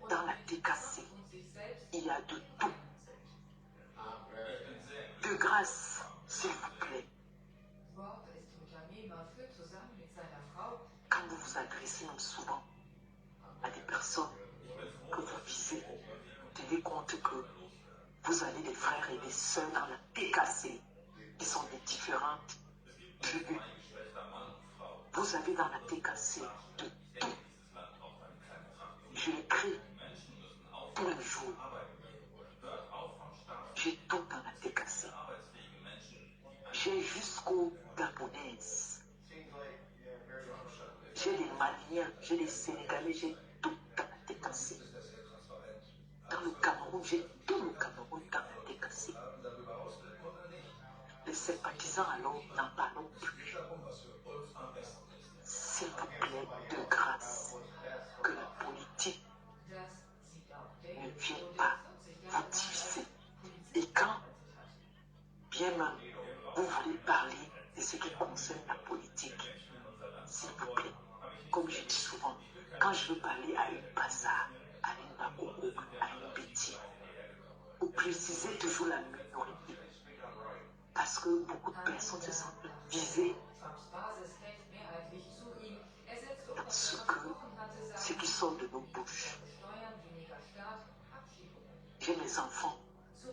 Dans la TKC, il y a de tout. De grâce, s'il vous plaît. Quand vous vous adressez même souvent à des personnes que vous visez, tenez compte que vous avez des frères et des sœurs dans la TKC qui sont de différentes tribus. Vous avez dans la TKC de tout. Je l'écris tous les jours. J'ai tout dans la TKC. J'ai jusqu'aux Gabonaises. J'ai des Maliens, j'ai des Sénégalais, j'ai tout dans la TKC. Dans le Cameroun, j'ai tout le Cameroun dans la TKC. Les sympathisants, alors, n'en parlons plus. S'il vous plaît, de grâce, que la politique ne vienne pas vous diviser. Et quand, bien même, vous voulez parler de ce qui concerne la politique, s'il vous plaît, comme je dis souvent, quand je veux parler à une Baza, à une Bakoko, à une Betty, vous précisez toujours la minorité. Parce que beaucoup de personnes se sentent visées dans ce qui sort de nos bouches. J'ai mes enfants,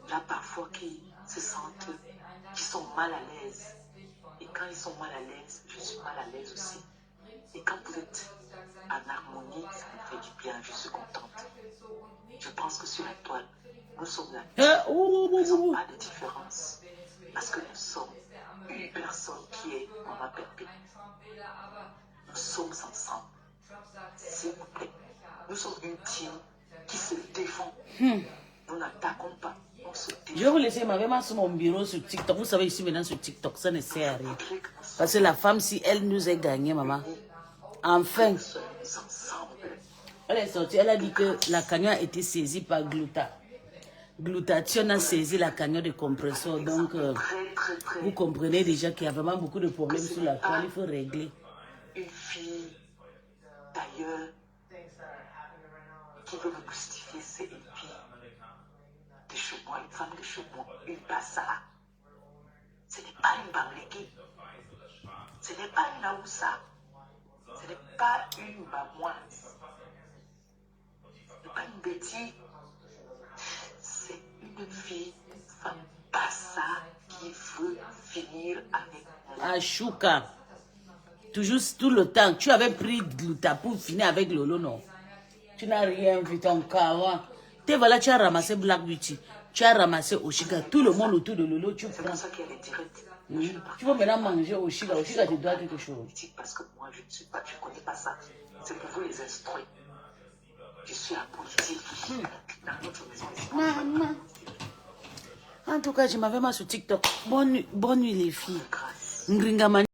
là parfois qui se sentent, qui sont mal à l'aise. Et quand ils sont mal à l'aise, je suis mal à l'aise aussi. Et quand vous êtes en harmonie, ça me fait du bien, je suis contente. Je pense que sur la toile, nous sommes là. Nous n'avons pas de différence. Parce que nous sommes une personne qui est Maman Pépé. Nous sommes ensemble. S'il vous plaît. Nous sommes une team qui se défend. Nous n'attaquons pas, on se défend. Je vais vous laisser ma maman sur mon bureau sur TikTok. Vous savez, ici maintenant sur TikTok, ça ne sert à rien. Parce que la femme, si elle nous a gagné, maman, enfin, elle est sortie, elle a dit que la cagnotte a été saisie par Gluta. Glutation a saisi la cagnotte de compresseur. Donc, vous comprenez déjà qu'il y a vraiment beaucoup de problèmes sur la toile. Il faut régler. Une fille, d'ailleurs, qui veut me justifier ses épis de chez moi, une femme de chez moi, une bassa. Ce n'est pas une Bamléki. Ce n'est pas une Aoussa. Ce n'est pas une Bamoise. Ce n'est pas une Betty. C'est une fille, une femme bassa qui veut finir avec moi. Achouka. Toujours tout le temps. Tu avais pris Gluta pour finir avec Lolo, non? Tu n'as rien vu ton kawa. Te voilà, tu as ramassé Black Beauty. Tu as ramassé Oshiga. Tout le monde autour de Lolo, tu prends. C'est pour ça qu'elle est directe. Tu vas maintenant manger Oshiga. Oshiga te doit quelque chose. Parce que moi, je ne suis pas, je ne connais pas ça. C'est pour vous les instruire. Je suis apolitique. Dans notre maison, Maman. En tout cas, je m'avais mal sur TikTok. Bonne nuit les filles.